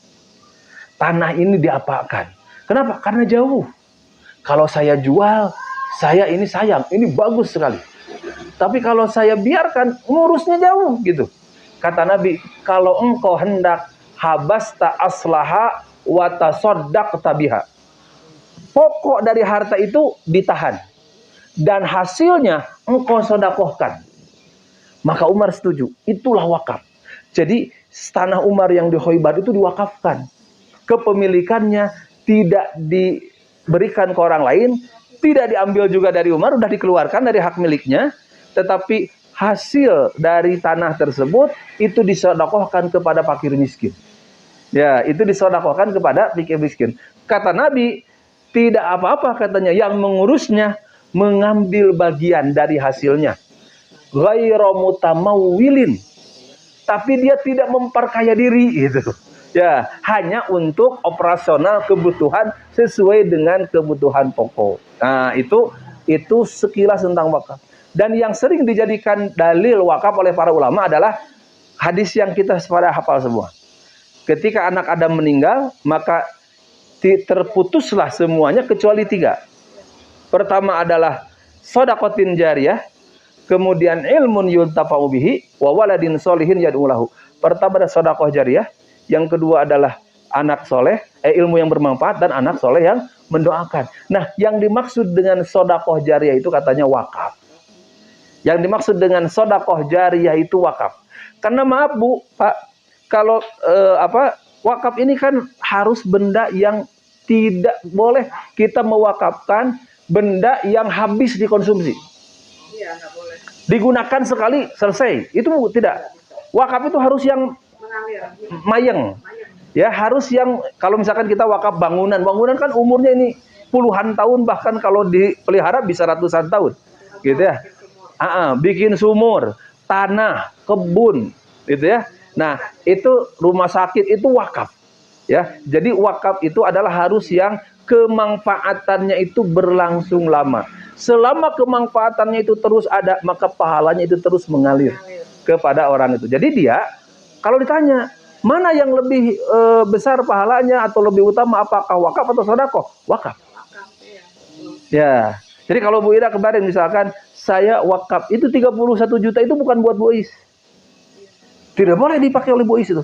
tanah ini diapakan. Kenapa? Karena jauh. Kalau saya jual, saya ini sayang, ini bagus sekali. Tapi kalau saya biarkan, ngurusnya jauh gitu. Kata Nabi, kalau engkau hendak habasta aslaha wa tasaddaqta biha, pokok dari harta itu ditahan dan hasilnya engkau sedekahkan. Maka Umar setuju, itulah wakaf. Jadi tanah Umar yang di Khaybar itu diwakafkan. Kepemilikannya tidak diberikan ke orang lain, tidak diambil juga dari Umar, sudah dikeluarkan dari hak miliknya, tetapi hasil dari tanah tersebut itu disedekahkan kepada fakir miskin. Ya, itu disedekahkan kepada fakir miskin. Kata Nabi, tidak apa-apa katanya, yang mengurusnya mengambil bagian dari hasilnya. Ghairu mutamawwilin, tapi dia tidak memperkaya diri gitu. Ya, hanya untuk operasional kebutuhan sesuai dengan kebutuhan pokok. Nah, itu sekilas tentang wakaf. Dan yang sering dijadikan dalil wakaf oleh para ulama adalah hadis yang kita pada hafal semua. Ketika anak Adam meninggal, maka terputuslah semuanya kecuali 3. Pertama adalah shadaqatin jariyah, kemudian ilmun yuntafa'u bihi, wa waladin sholihin yad'u lahu. Pertama adalah sedekah jariyah, yang kedua adalah anak soleh, ilmu yang bermanfaat, dan anak soleh yang mendoakan. Nah, yang dimaksud dengan sedekah jariyah itu katanya wakaf. Yang dimaksud dengan sedekah jariyah itu wakaf. Karena maaf Bu, Pak, kalau wakaf ini kan harus benda yang tidak boleh kita mewakafkan, benda yang habis dikonsumsi. Iya, nggak boleh. Digunakan sekali selesai, itu tidak. Wakaf itu harus yang mayeng. Ya, harus yang, kalau misalkan kita wakaf bangunan kan umurnya ini puluhan tahun, bahkan kalau dipelihara bisa ratusan tahun. Gitu ya. Bikin sumur, tanah, kebun, gitu ya. Nah, itu rumah sakit itu wakaf. Ya, jadi wakaf itu adalah harus yang kemanfaatannya itu berlangsung lama. Selama kemanfaatannya itu terus ada, maka pahalanya itu terus mengalir kepada orang itu. Jadi dia, kalau ditanya, mana yang lebih besar pahalanya atau lebih utama, apakah wakaf atau sedekah? Wakaf. Ya, jadi kalau Bu Ira kemarin misalkan, saya wakaf, itu 31 juta itu bukan buat Bu Is. Tidak boleh dipakai oleh Bu Is itu.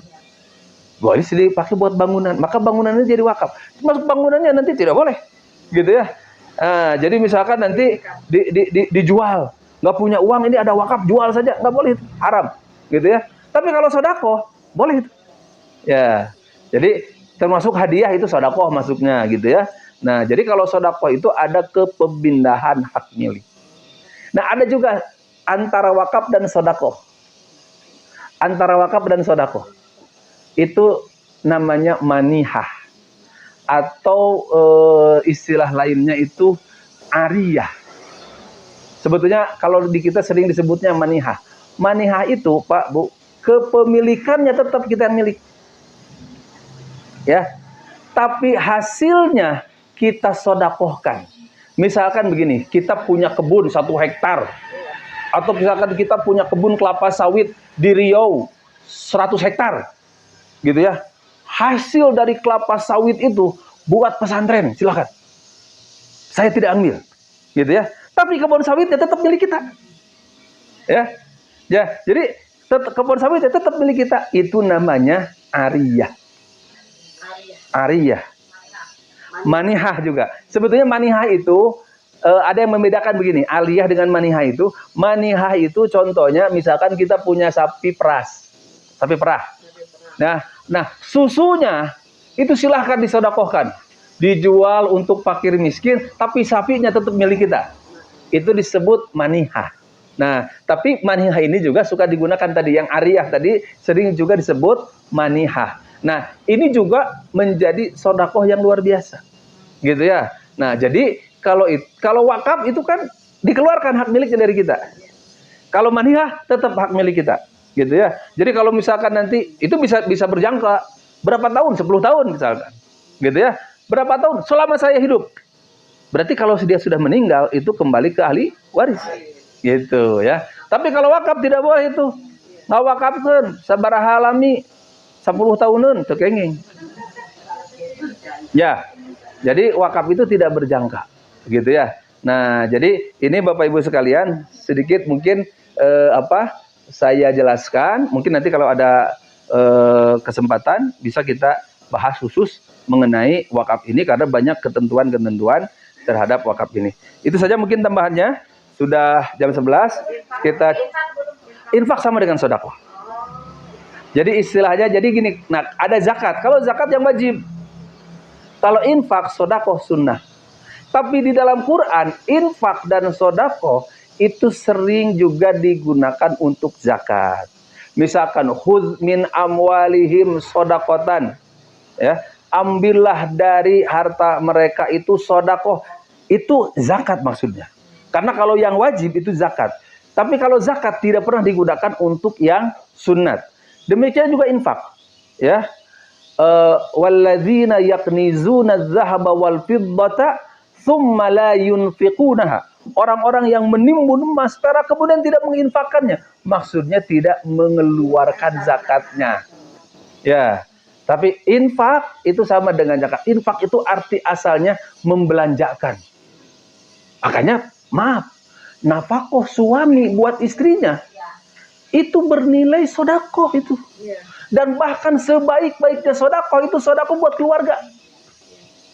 Boleh dipakai buat bangunan, maka bangunannya jadi wakaf. Masuk bangunannya nanti tidak boleh, gitu ya. Jadi misalkan nanti dijual, nggak punya uang, ini ada wakaf, jual saja, nggak boleh, haram, gitu ya. Tapi kalau sedekah boleh itu. Ya, jadi termasuk hadiah itu sodakoh masuknya gitu ya. Nah, jadi kalau sodakoh itu ada kepindahan hak milik. Nah, ada juga antara wakaf dan sodakoh. Antara wakaf dan sodakoh itu namanya manihah, atau istilah lainnya itu ariyah. Sebetulnya kalau di kita sering disebutnya manihah. Manihah itu Pak Bu, kepemilikannya tetap kita yang milik, ya. Tapi hasilnya kita sodakohkan. Misalkan begini, kita punya kebun 1 hektar, atau misalkan kita punya kebun kelapa sawit di Riau 100 hektar, gitu ya. Hasil dari kelapa sawit itu buat pesantren, silakan. Saya tidak ambil, gitu ya. Tapi kebun sawitnya tetap milik kita, ya. Jadi kebun sawitnya tetap milik kita. Itu namanya ariyah. Ariyah. Manihah juga. Sebetulnya manihah itu ada yang membedakan begini. Aliyah dengan manihah itu. Manihah itu contohnya misalkan kita punya sapi peras, sapi perah. Nah susunya itu silahkan disodakohkan, dijual untuk fakir miskin, tapi sapinya tetap milik kita. Itu disebut manihah. Nah, tapi manihah ini juga suka digunakan tadi, yang ariyah tadi sering juga disebut manihah. Nah, ini juga menjadi sodakoh yang luar biasa, gitu ya. Nah, jadi kalau wakaf itu kan dikeluarkan hak miliknya dari kita. Kalau manihah tetap hak milik kita, gitu ya. Jadi kalau misalkan nanti itu bisa berjangka berapa tahun, 10 tahun misalkan, gitu ya. Berapa tahun? Selama saya hidup. Berarti kalau dia sudah meninggal itu kembali ke ahli waris, gitu ya. Tapi kalau wakaf tidak boleh itu. Nggak wakafkan sabaraha alami 10 tahunan tekenging. Ya. Jadi wakaf itu tidak berjangka, gitu ya. Nah, jadi ini Bapak Ibu sekalian sedikit mungkin saya jelaskan. Mungkin nanti kalau ada kesempatan bisa kita bahas khusus mengenai wakaf ini karena banyak ketentuan-ketentuan terhadap wakaf ini. Itu saja mungkin tambahannya. Sudah jam 11, kita infak sama dengan sedekah. Jadi istilahnya jadi gini, nah ada zakat. Kalau zakat yang wajib. Kalau infak, sedekah sunnah. Tapi di dalam Quran, infak dan sedekah itu sering juga digunakan untuk zakat. Misalkan khudz min amwalihim shadaqatan, ya. Ambillah dari harta mereka itu sedekah. Itu zakat maksudnya. Karena kalau yang wajib itu zakat. Tapi kalau zakat tidak pernah digunakan untuk yang sunat. Demikian juga infak. Ya. Walladzina yaknizuna adh-dhahaba wal fiddata tsumma la yunfiqunaha. Orang-orang yang menimbun emas perak kemudian tidak menginfakkannya. Maksudnya tidak mengeluarkan zakatnya. Ya. Tapi infak itu sama dengan zakat. Infak itu arti asalnya membelanjakan. Makanya, maaf, nafkah suami buat istrinya itu bernilai sedekah itu. Dan bahkan sebaik-baiknya sedekah itu sedekah buat keluarga.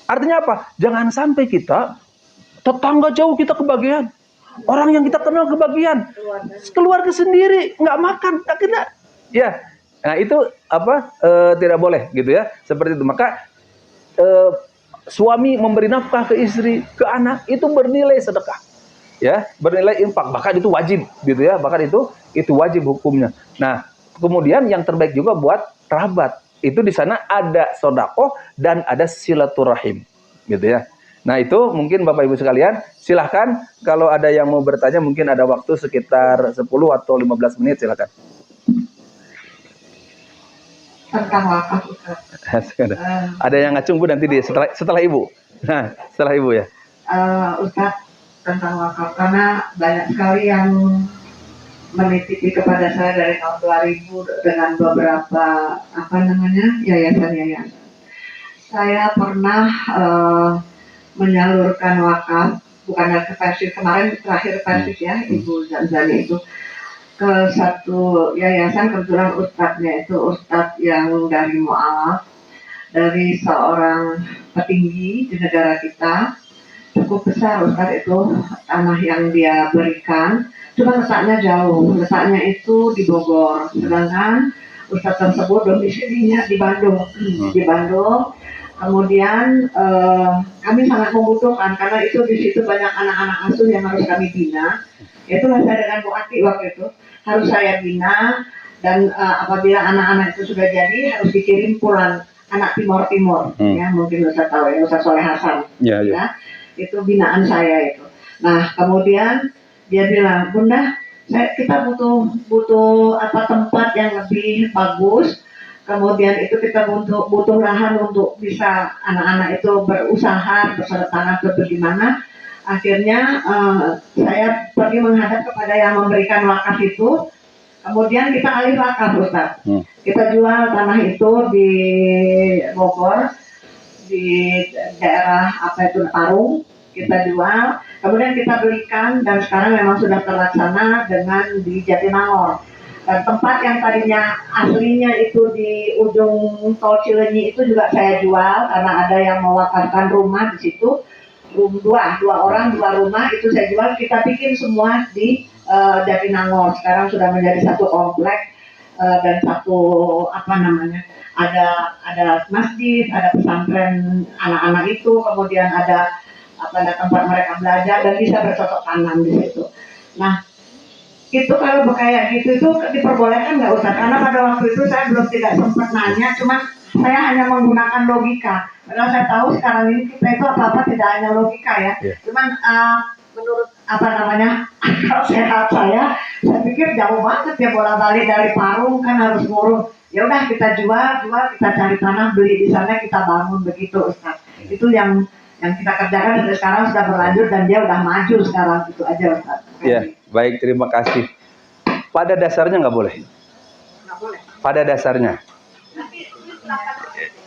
Artinya apa? Jangan sampai kita tetangga jauh kita kebagian, orang yang kita kenal kebagian, keluarga sendiri nggak makan, akhirnya ya. Nah itu tidak boleh gitu ya. Seperti itu. Maka suami memberi nafkah ke istri, ke anak itu bernilai sedekah, ya, bernilai infak, bahkan itu wajib, gitu ya, bahkan itu wajib hukumnya. Nah, kemudian yang terbaik juga buat kerabat, itu di sana ada sedekah dan ada silaturahim, gitu ya. Nah itu mungkin Bapak Ibu sekalian, silahkan kalau ada yang mau bertanya, mungkin ada waktu sekitar 10 atau 15 menit, silahkan. Tentang wakaf ada yang ngacung Bu nanti setelah Ibu. Nah, setelah Ibu ya. Ustaz, tentang wakaf karena banyak sekali yang menitipi kepada saya dari tahun 2000 dengan beberapa yayasan-yayasan. Saya pernah menyalurkan wakaf, bukan dari versi kemarin, terakhir versi ya Ibu Zani itu, ke satu yayasan. Kebetulan ustadznya itu ustadz yang dari mu'alaf, dari seorang petinggi di negara kita, cukup besar ustadz itu tanah yang dia berikan, cuma letaknya jauh, letaknya itu di Bogor, sedangkan Ustadz tersebut domisilinya di Bandung. Di Bandung. Kemudian kami sangat membutuhkan karena itu di situ banyak anak-anak asuh yang harus kami bina. Itulah saya dengan Bu Ati waktu itu harus saya bina, dan apabila anak-anak itu sudah jadi harus dikirim pulang anak Timur ya, mungkin Ustadz tahu ya, Ustadz Soleh Hasan ya, itu binaan saya itu. Nah kemudian dia bilang, Bunda, kita butuh tempat yang lebih bagus. Kemudian itu kita butuh lahan untuk bisa anak-anak itu berusaha, bercocok tanam atau bagaimana. Akhirnya saya pergi menghadap kepada yang memberikan wakaf itu. Kemudian kita alih wakaf, Ustaz. Kita jual tanah itu di Bogor, di daerah Parung. Kita jual, kemudian kita belikan, dan sekarang memang sudah terlaksana dengan di Jatinangor. Dan tempat yang tadinya aslinya itu di ujung tol Cileunyi itu juga saya jual karena ada yang mewakafkan rumah di situ. Dua orang, 2 rumah itu saya jual. Kita bikin semua di Jatinangor. Sekarang sudah menjadi satu komplek dan satu ada masjid, ada pesantren anak-anak itu, kemudian ada tempat mereka belajar dan bisa bercocok tanam di situ. Nah, itu kalau kayak gitu itu diperbolehkan nggak, Ustaz? Karena pada waktu itu saya belum tidak sempat nanya, cuman saya hanya menggunakan logika. Padahal saya tahu sekarang ini kita itu apa-apa tidak hanya logika ya. Cuman menurut akal sehat saya pikir jauh banget ya bola-balik dari Parung kan harus ngurus. Ya udah kita jual, kita cari tanah, beli di sana, kita bangun begitu, Ustaz. Itu yang kita kerjakan sampai sekarang sudah berlanjut dan dia udah maju sekarang, itu aja, Ustaz. Ya, baik, terima kasih. Pada dasarnya nggak boleh. Nggak boleh. Pada dasarnya.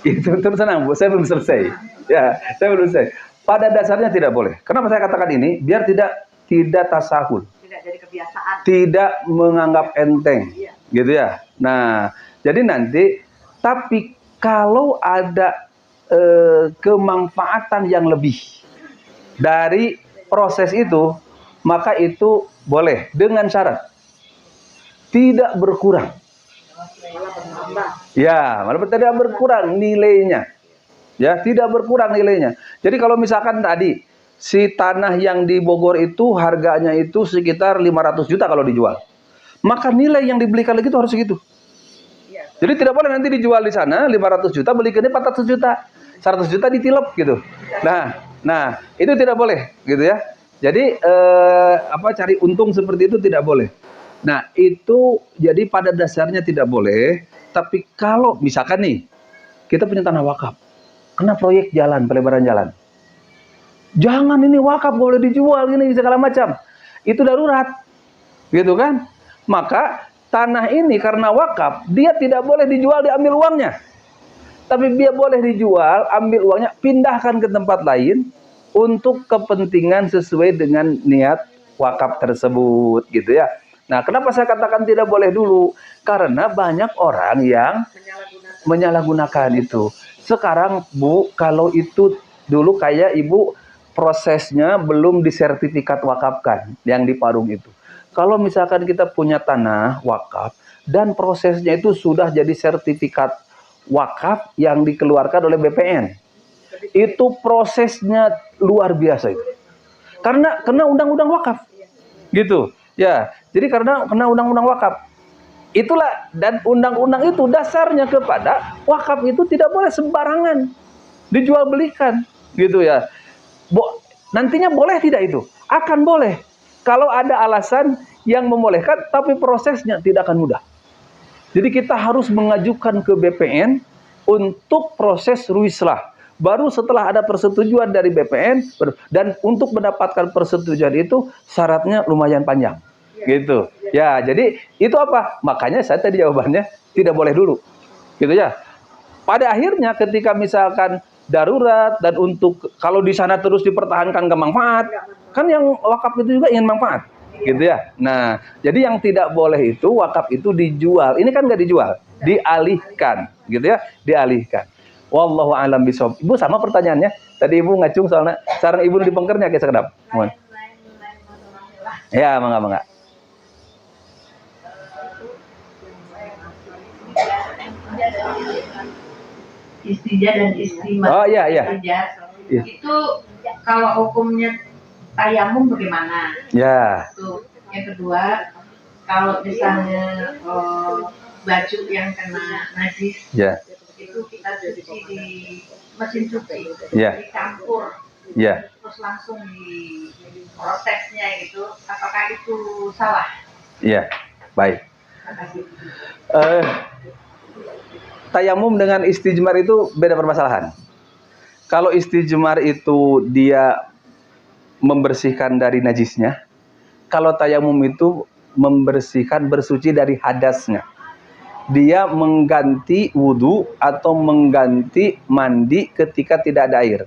Itu terus tenang, Bu, saya belum selesai. Ya, saya belum selesai. Pada dasarnya tidak boleh. Kenapa saya katakan ini? Biar tidak tasahul. Tidak jadi kebiasaan. Tidak menganggap enteng. Iya. Gitu ya. Nah, jadi nanti, tapi kalau ada kemanfaatan yang lebih dari proses itu, maka itu boleh dengan syarat tidak berkurang. Ya, malah tidak berkurang nilainya. Ya, tidak berkurang nilainya. Jadi kalau misalkan tadi si tanah yang di Bogor itu harganya itu sekitar 500 juta kalau dijual, maka nilai yang dibelikan lagi itu harus segitu. Jadi tidak boleh nanti dijual di sana 500 juta, belikannya 400 juta. 100 juta ditilep gitu. Nah, itu tidak boleh gitu ya. Jadi cari untung seperti itu tidak boleh. Nah, itu jadi pada dasarnya tidak boleh. Tapi kalau misalkan nih kita punya tanah wakaf, kena proyek jalan, pelebaran jalan, jangan ini wakaf boleh dijual ini segala macam. Itu darurat, gitu kan? Maka tanah ini karena wakaf, dia tidak boleh dijual, diambil uangnya. Tapi dia boleh dijual, ambil uangnya, pindahkan ke tempat lain untuk kepentingan sesuai dengan niat wakaf tersebut, gitu ya. Nah, kenapa saya katakan tidak boleh dulu? Karena banyak orang yang menyalahgunakan itu. Sekarang, Bu, kalau itu dulu kayak Ibu prosesnya belum disertifikat wakafkan yang di Parung itu. Kalau misalkan kita punya tanah wakaf dan prosesnya itu sudah jadi sertifikat wakaf yang dikeluarkan oleh BPN, itu prosesnya luar biasa itu. Karena kena undang-undang wakaf, gitu. Ya, jadi karena kena undang-undang wakaf. Itulah, dan undang-undang itu dasarnya kepada wakaf itu tidak boleh sembarangan dijual belikan, gitu ya. Nantinya boleh tidak itu? Akan boleh. Kalau ada alasan yang membolehkan, tapi prosesnya tidak akan mudah. Jadi kita harus mengajukan ke BPN untuk proses ruislah. Baru setelah ada persetujuan dari BPN, dan untuk mendapatkan persetujuan itu syaratnya lumayan panjang. Gitu. Ya, jadi itu apa? Makanya saya tadi jawabannya tidak boleh dulu. Gitu ya. Pada akhirnya ketika misalkan darurat dan untuk kalau di sana terus dipertahankan ke manfaat, kan yang wakaf itu juga ingin manfaat. Gitu ya. Nah, jadi yang tidak boleh itu wakaf itu dijual. Ini kan nggak dijual, dialihkan, gitu ya, dialihkan. Wallahu a'lam bishawab. Ibu sama pertanyaannya. Tadi Ibu ngacung soalnya sarang Ibu di pengkernya kayak sekedap. Mohon. Ya, mangga. istijah dan istimah. Oh iya iya. Iya. Itu kalau hukumnya tayamum bagaimana? Ya. Tuh. Yang kedua, kalau misalnya baju yang kena najis, ya. itu kita cuci di mesin cuci, ya. dicampur, ya. terus langsung di prosesnya itu, apakah itu salah? Iya, baik. Tayamum dengan istijmar itu beda permasalahan. Kalau istijmar itu dia membersihkan dari najisnya, kalau tayamum itu membersihkan, bersuci dari hadasnya. Dia mengganti wudhu atau mengganti mandi ketika tidak ada air.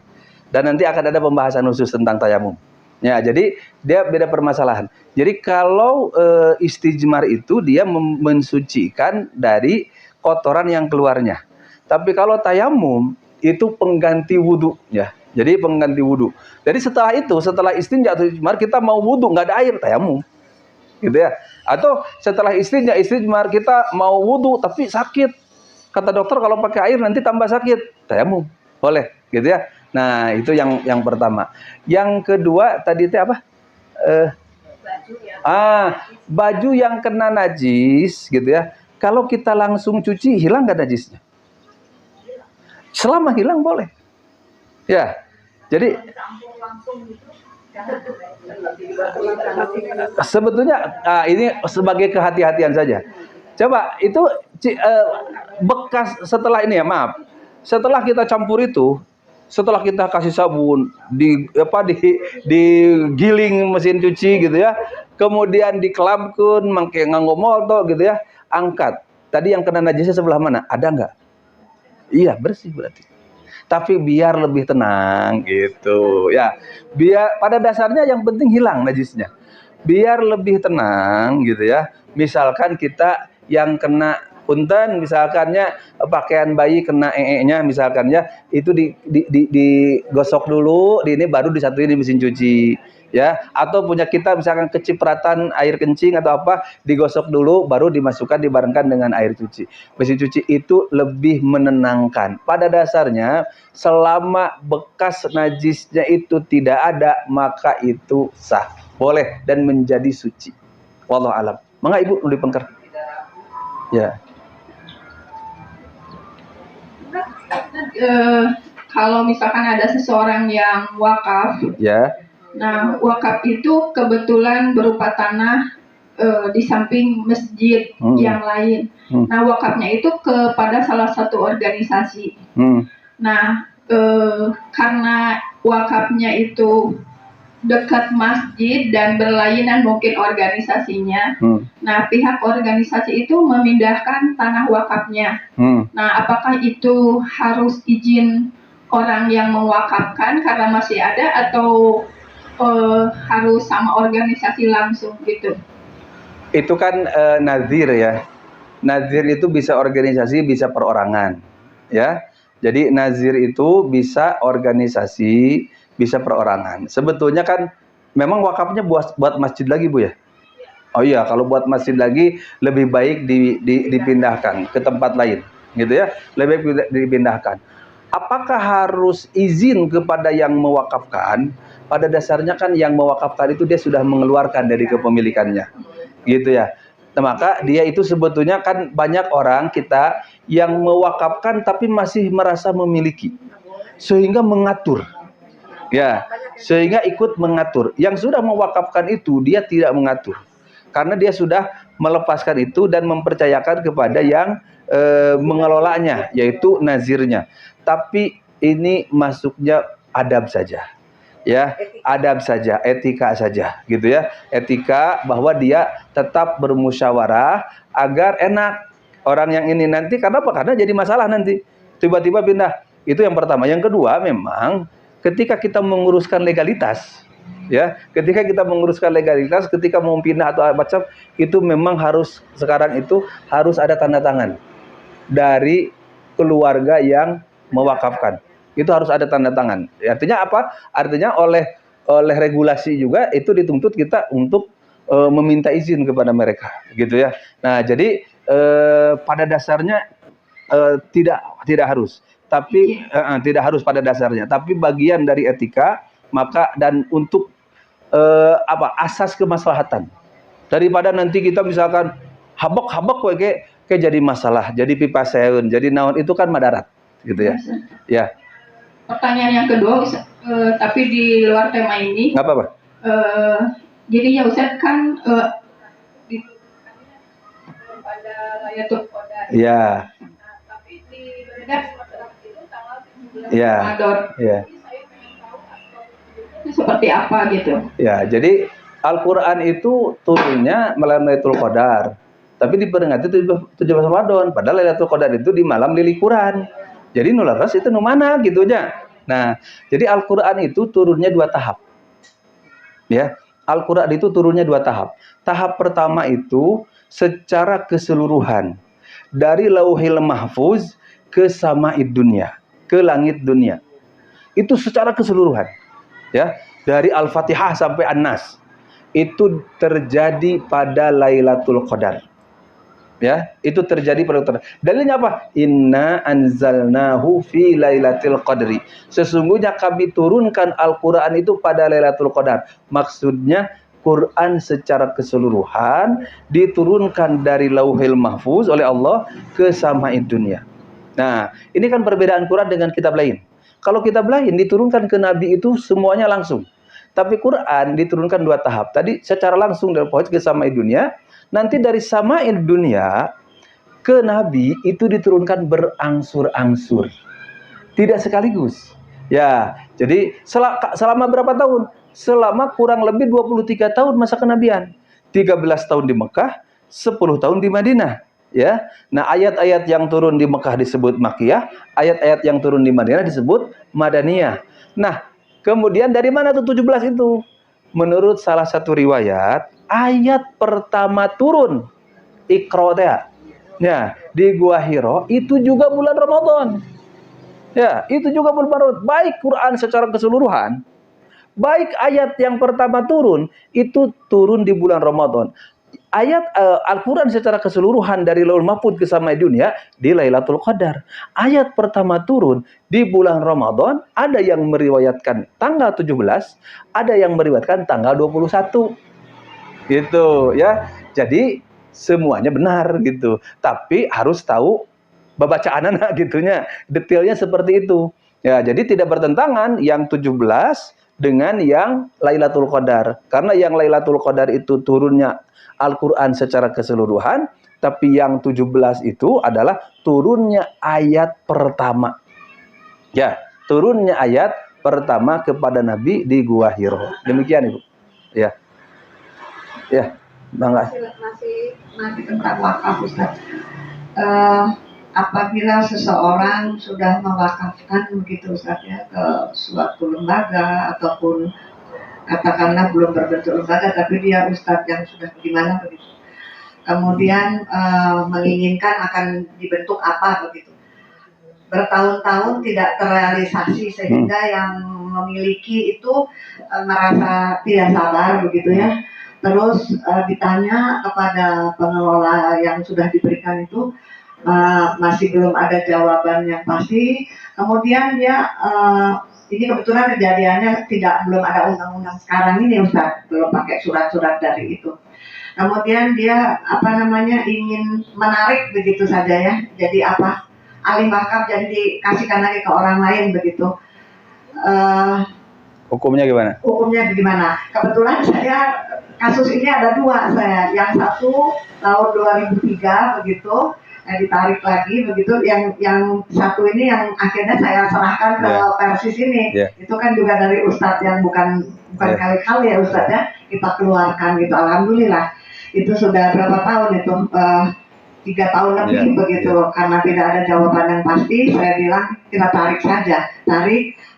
Dan nanti akan ada pembahasan khusus tentang tayamum. Ya, jadi dia beda permasalahan. Jadi kalau istijmar itu dia mensucikan dari kotoran yang keluarnya. Tapi kalau tayamum itu pengganti wudhu, ya. Jadi pengganti wudhu. Jadi setelah itu, setelah istinja atau istijmar, kita mau wudhu nggak ada air, tayamum, gitu ya. Atau setelah istinja istijmar kita mau wudhu tapi sakit, kata dokter kalau pakai air nanti tambah sakit, tayamum, boleh, gitu ya. Nah itu yang pertama. Yang kedua tadi itu apa? Baju yang kena najis, gitu ya. Kalau kita langsung cuci, hilang nggak najisnya? Selama hilang boleh. Ya, jadi sebetulnya ini sebagai kehati-hatian saja. Coba itu bekas setelah ini ya, maaf. Setelah kita campur itu, setelah kita kasih sabun, digiling mesin cuci gitu ya, kemudian dikelamkeun mangke nganggo molto gitu ya, angkat. Tadi yang kena najisnya sebelah mana? Ada nggak? Iya, bersih berarti. Tapi biar lebih tenang gitu ya. Biar pada dasarnya yang penting hilang najisnya. Biar lebih tenang gitu ya. Misalkan kita yang kena punten, misalkannya pakaian bayi kena nya misalkannya itu digosok dulu, ini baru disatuin di mesin cuci ya. Atau punya kita misalkan kecipratan air kencing atau apa, digosok dulu baru dimasukkan dibarengkan dengan air cuci. Mesin cuci itu lebih menenangkan. Pada dasarnya selama bekas najisnya itu tidak ada, maka itu sah, boleh dan menjadi suci. Wallahu alam. Mangga Ibu nulis pengker. Ya. Kalau misalkan ada seseorang yang wakaf, ya. Nah, wakaf itu kebetulan berupa tanah di samping masjid yang lain. Nah, wakafnya itu kepada salah satu organisasi. Nah, karena wakafnya itu dekat masjid dan berlainan mungkin organisasinya. Nah, pihak organisasi itu memindahkan tanah wakafnya. Nah, apakah itu harus izin orang yang mewakafkan karena masih ada atau harus sama organisasi langsung gitu? Itu kan nazir ya. Nazir itu bisa organisasi, bisa perorangan, ya. Jadi nazir itu bisa organisasi, bisa perorangan. Sebetulnya kan memang wakafnya buat masjid lagi, Bu ya. Oh iya, kalau buat masjid lagi lebih baik dipindahkan ke tempat lain, gitu ya. Lebih baik dipindahkan. Apakah harus izin kepada yang mewakafkan? Pada dasarnya kan yang mewakafkan itu dia sudah mengeluarkan dari kepemilikannya, gitu ya. Nah, maka dia itu sebetulnya kan banyak orang kita yang mewakafkan tapi masih merasa memiliki, sehingga mengatur, ya, sehingga ikut mengatur. Yang sudah mewakafkan itu dia tidak mengatur, karena dia sudah melepaskan itu dan mempercayakan kepada yang mengelolanya, yaitu nazirnya. Tapi ini masuknya adab saja. Ya, adab saja, etika saja, gitu ya. Etika bahwa dia tetap bermusyawarah agar enak orang yang ini nanti. Karena apa? Karena jadi masalah nanti. Tiba-tiba pindah. Itu yang pertama. Yang kedua, memang ketika kita menguruskan legalitas, ya, ketika kita menguruskan legalitas, ketika mau pindah atau macam itu memang harus sekarang itu harus ada tanda tangan dari keluarga yang mewakafkan. Itu harus ada tanda tangan. Artinya apa? Artinya oleh regulasi juga itu dituntut kita untuk meminta izin kepada mereka, gitu ya. Nah, jadi pada dasarnya tidak harus, tapi tidak harus pada dasarnya, tapi bagian dari etika. Maka dan untuk asas kemaslahatan, daripada nanti kita misalkan habak-habak kayak jadi masalah, jadi pipa seun, jadi naon, itu kan madarat gitu ya. Ya. Pertanyaan yang kedua, tapi di luar tema ini. Nggak apa-apa. Jadi ya Ustaz kan pada Lailatul Qadar. Ya. Nah, tapi di beredar itu tanggal 17 Ya. Ramadan. Ya. Jadi saya pengen tahu itu seperti apa gitu. Ya, jadi Al-Quran itu turunnya malam Lailatul Qadar, tapi diperingati 17 Ramadan. Padahal Lailatul Qadar itu di malam lilikuran. Jadi nularas itu nu mana gitunya. Nah, jadi Al-Quran itu turunnya 2 tahap. Ya, Al-Quran itu turunnya 2 tahap. Tahap pertama itu secara keseluruhan dari Lauhil Mahfuz ke Sama'id Dunya, ke langit dunia. Itu secara keseluruhan. Ya, dari Al-Fatihah sampai An-Nas. Itu terjadi pada Lailatul Qadar. Ya, itu terjadi pada Qadar. Dalilnya apa? Inna anzalnahu fi Lailatul Qadri. Sesungguhnya kami turunkan Al-Qur'an itu pada Lailatul Qadar. Maksudnya Quran secara keseluruhan diturunkan dari Lauhil Mahfuz oleh Allah ke Sama'id Dunya. Nah, ini kan perbedaan Quran dengan kitab lain. Kalau kitab lain diturunkan ke Nabi itu semuanya langsung. Tapi Quran diturunkan 2 tahap. Tadi secara langsung dari Pohon ke Sama'id Dunya. Nanti dari Sama'id Dunya ke Nabi itu diturunkan berangsur-angsur. Tidak sekaligus. Ya, jadi selama berapa tahun? Selama kurang lebih 23 tahun masa kenabian. 13 tahun di Mekah, 10 tahun di Madinah. Ya, nah ayat-ayat yang turun di Mekah disebut Makkiyah, ayat-ayat yang turun di Madinah disebut Madaniyah. Nah, kemudian dari mana tuh 17 itu? Menurut salah satu riwayat, ayat pertama turun Iqra, ya, di Gua Hiro itu juga bulan Ramadan. Ya, itu juga bulan Ramadan. Baik Quran secara keseluruhan, baik ayat yang pertama turun itu turun di bulan Ramadan. Ayat Al-Quran secara keseluruhan dari Lauhul Mahfuz ke Sama'id Dunya di Lailatul Qadar. Ayat pertama turun di bulan Ramadan, ada yang meriwayatkan tanggal 17, ada yang meriwayatkan tanggal 21. Gitu ya. Jadi semuanya benar gitu. Tapi harus tahu bacaan anak gitunya. Detailnya seperti itu. Ya, jadi tidak bertentangan yang 17 dengan yang Lailatul Qadar. Karena yang Lailatul Qadar itu turunnya Al-Quran secara keseluruhan, tapi yang 17 itu adalah turunnya ayat pertama. Ya, turunnya ayat pertama kepada Nabi di Gua Hiro. Demikian Ibu. Ya. Ya, Bangga. Masih tentang wakaf Ustaz. Apabila seseorang sudah mewakafkan begitu Ustaz ya ke suatu lembaga ataupun katakanlah belum berbentuk lembaga tapi dia Ustadz yang sudah bagaimana begitu, kemudian menginginkan akan dibentuk apa begitu, bertahun-tahun tidak terrealisasi sehingga yang memiliki itu merasa tidak sabar begitu ya, terus ditanya kepada pengelola yang sudah diberikan itu masih belum ada jawaban yang pasti, kemudian dia ini kebetulan kejadiannya belum ada undang-undang sekarang ini Ustaz, belum pakai surat-surat dari itu. Kemudian dia ingin menarik begitu saja ya. Jadi alih wakaf jadi dikasihkan lagi ke orang lain begitu. Hukumnya gimana? Hukumnya gimana? Kebetulan saya kasus ini ada 2 saya. Yang satu tahun 2003 begitu. Ditarik lagi begitu, yang satu ini yang akhirnya saya serahkan ke Persis ini, itu kan juga dari Ustadz yang bukan kali-kali ya Ustadz ya, kita keluarkan gitu, alhamdulillah itu sudah berapa tahun itu 3 tahun lebih begitu, karena tidak ada jawaban yang pasti, saya bilang kita tarik saja,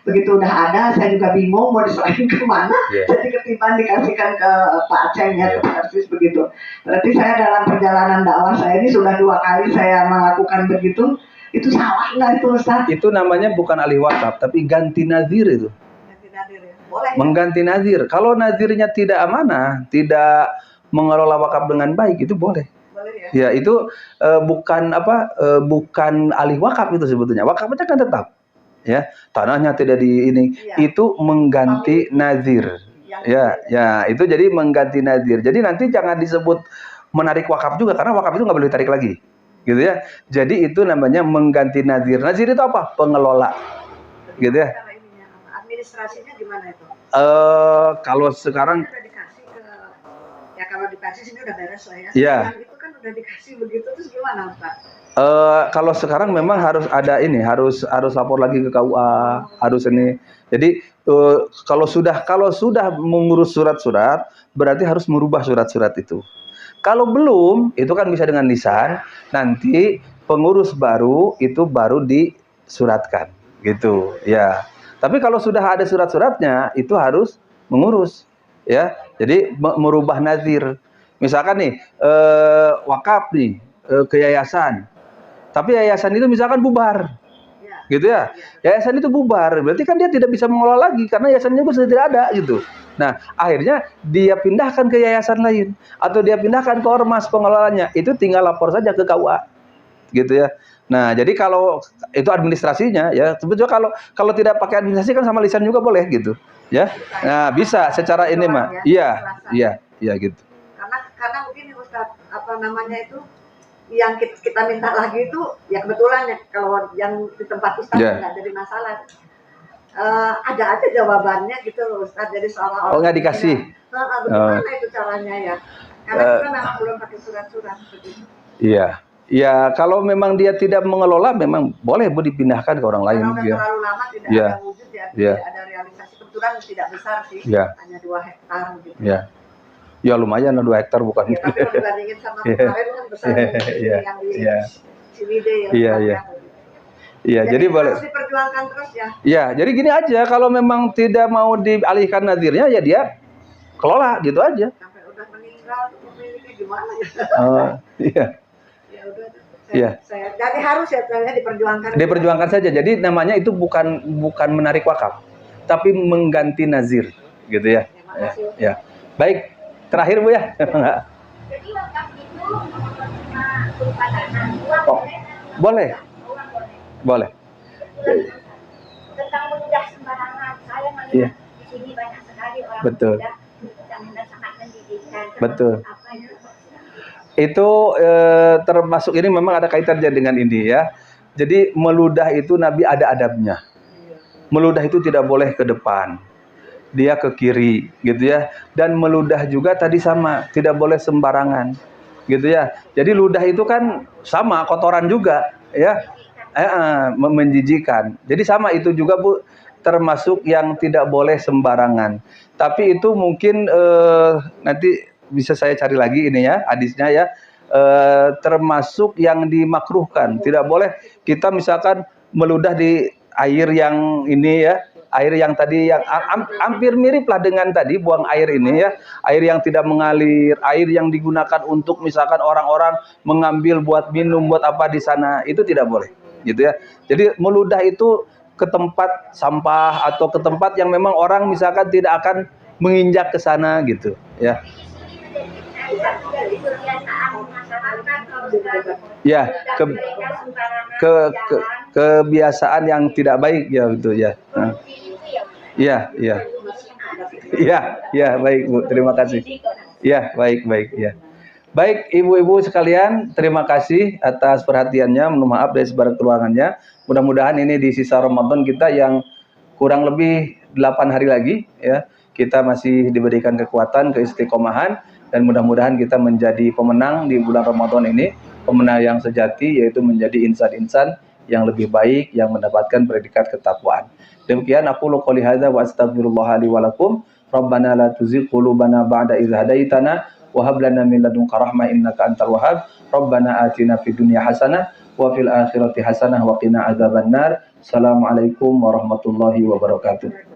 begitu udah ada, saya juga bingung mau diserahin kemana, jadi ketimbang dikasihkan ke Pak Aceh ya, ke Persis begitu. Berarti saya dalam perjalanan dakwah saya ini sudah 2 kali saya melakukan begitu, itu salah nggak itu Ustaz? Itu namanya bukan alih wakaf, tapi ganti nazir itu. Ganti nazir ya? Boleh. Mengganti nazir. Kalau nazirnya tidak amanah, tidak mengelola wakaf dengan baik, itu boleh. boleh ya. Ya, itu bukan alih wakaf itu sebetulnya. Wakaf aja kan tetap. Ya, tanahnya tidak di ini. Iya. Itu mengganti nazir. Ya, ya, itu jadi mengganti nazir. Jadi nanti jangan disebut menarik wakaf juga karena wakaf itu nggak boleh ditarik lagi. Gitu ya. Jadi itu namanya mengganti nazir. Nazir itu apa? Pengelola. Gitu ya. Cara ininya, administrasinya gimana itu? Kalau sekarang Udah dikasih ke, ya kalau dikasih sini udah beres lah ya. Iya. Yang itu kan udah dikasih begitu terus gimana Pak? Kalau sekarang memang harus ada ini, harus lapor lagi ke KUA, harus ini. Jadi kalau sudah mengurus surat-surat, berarti harus merubah surat-surat itu. Kalau belum, itu kan bisa dengan lisan. Nanti pengurus baru itu baru disuratkan, gitu. Ya. Tapi kalau sudah ada surat-suratnya, itu harus mengurus, ya. Jadi merubah nazir. Misalkan nih wakaf nih ke yayasan. Tapi yayasan itu misalkan bubar, gitu ya. Yayasan itu bubar, berarti kan dia tidak bisa mengelola lagi karena yayasannya sudah tidak ada, gitu. Nah, akhirnya dia pindahkan ke yayasan lain atau dia pindahkan ke ormas pengelolanya. Itu tinggal lapor saja ke KUA, gitu ya. Nah, jadi kalau itu administrasinya, ya sebetulnya kalau tidak pakai administrasi kan sama lisan juga boleh, gitu, ya. Nah, bisa secara ini mah, iya, gitu. Karena mungkin Ustaz apa namanya itu yang kita minta lagi itu ya kebetulan ya kalau yang di tempat Ustaz nggak jadi masalah. Ada aja jawabannya gitu loh Ustaz, jadi seolah-olah nggak dikasih. Bagaimana itu caranya ya? Karena kita memang belum pakai surat-surat begitu. Iya. Ya, kalau memang dia tidak mengelola, memang boleh dipindahkan ke orang lain. Karena udah terlalu lama tidak ada wujud ya, tidak ada realisasi. Kebetulan tidak besar sih, hanya 2 hektar gitu. Ya lumayan 2 hektar bukan. Ya, tapi dibandingin sama kemarin kan besar yang di Ciwidey ya. Iya, jadi boleh. Harus diperjuangkan terus ya. Ya, jadi gini aja, kalau memang tidak mau dialihkan nazirnya ya dia kelola gitu aja. Sampai udah meninggal pemiliknya gimana ya? Iya. Ya udah. Jadi harus ya diperjuangkan. Diperjuangkan saja. Jadi namanya itu bukan menarik wakaf, tapi mengganti nazir, gitu ya. Ya. Baik, terakhir Bu ya. Jadi wakaf itu berupa dana uang boleh. Boleh. Tentang mudah sembarangan, saya melihat di sini banyak sekali orang muda yang sangat pendidikan. Betul. Apa itu? Itu termasuk ini memang ada kaitannya dengan ini ya. Jadi meludah itu Nabi ada adabnya. Meludah itu tidak boleh ke depan. Dia ke kiri, gitu ya. Dan meludah juga tadi sama, tidak boleh sembarangan. Gitu ya. Jadi ludah itu kan sama kotoran juga, ya. Menjijikan. Jadi sama itu juga Bu, termasuk yang tidak boleh sembarangan. Tapi itu mungkin nanti bisa saya cari lagi ini ya, hadisnya ya. Termasuk yang dimakruhkan. Tidak boleh kita misalkan meludah di air yang ini ya, air yang tadi yang hampir mirip lah dengan tadi buang air ini ya, air yang tidak mengalir, air yang digunakan untuk misalkan orang-orang mengambil buat minum buat apa di sana, itu tidak boleh, gitu ya. Jadi meludah itu ke tempat sampah atau ke tempat yang memang orang misalkan tidak akan menginjak ke sana gitu ya. Ya, kebiasaan yang tidak baik ya betul ya. Iya, baik Bu, terima kasih. Ya, baik ya. Baik ibu-ibu sekalian, terima kasih atas perhatiannya. Mohon maaf dari sebarang kekurangannya. Mudah-mudahan ini di sisa Ramadan kita yang kurang lebih 8 hari lagi ya, kita masih diberikan kekuatan, keistiqomahan, dan mudah-mudahan kita menjadi pemenang di bulan Ramadan ini, pemenang yang sejati, yaitu menjadi insan-insan yang lebih baik, yang mendapatkan predikat ketakwaan. Demikian aku qouli hadza wa astaghfirullah li wa lakum. Rabbana la tuzigh qulubana ba'da idh hadaitana wa hab lana min ladunka rahmah innaka antal wahhab. Rabbana atina fid dunya hasanah wa fil akhirati hasanah wa qina adzabannar. Assalamualaikum warahmatullahi wabarakatuh.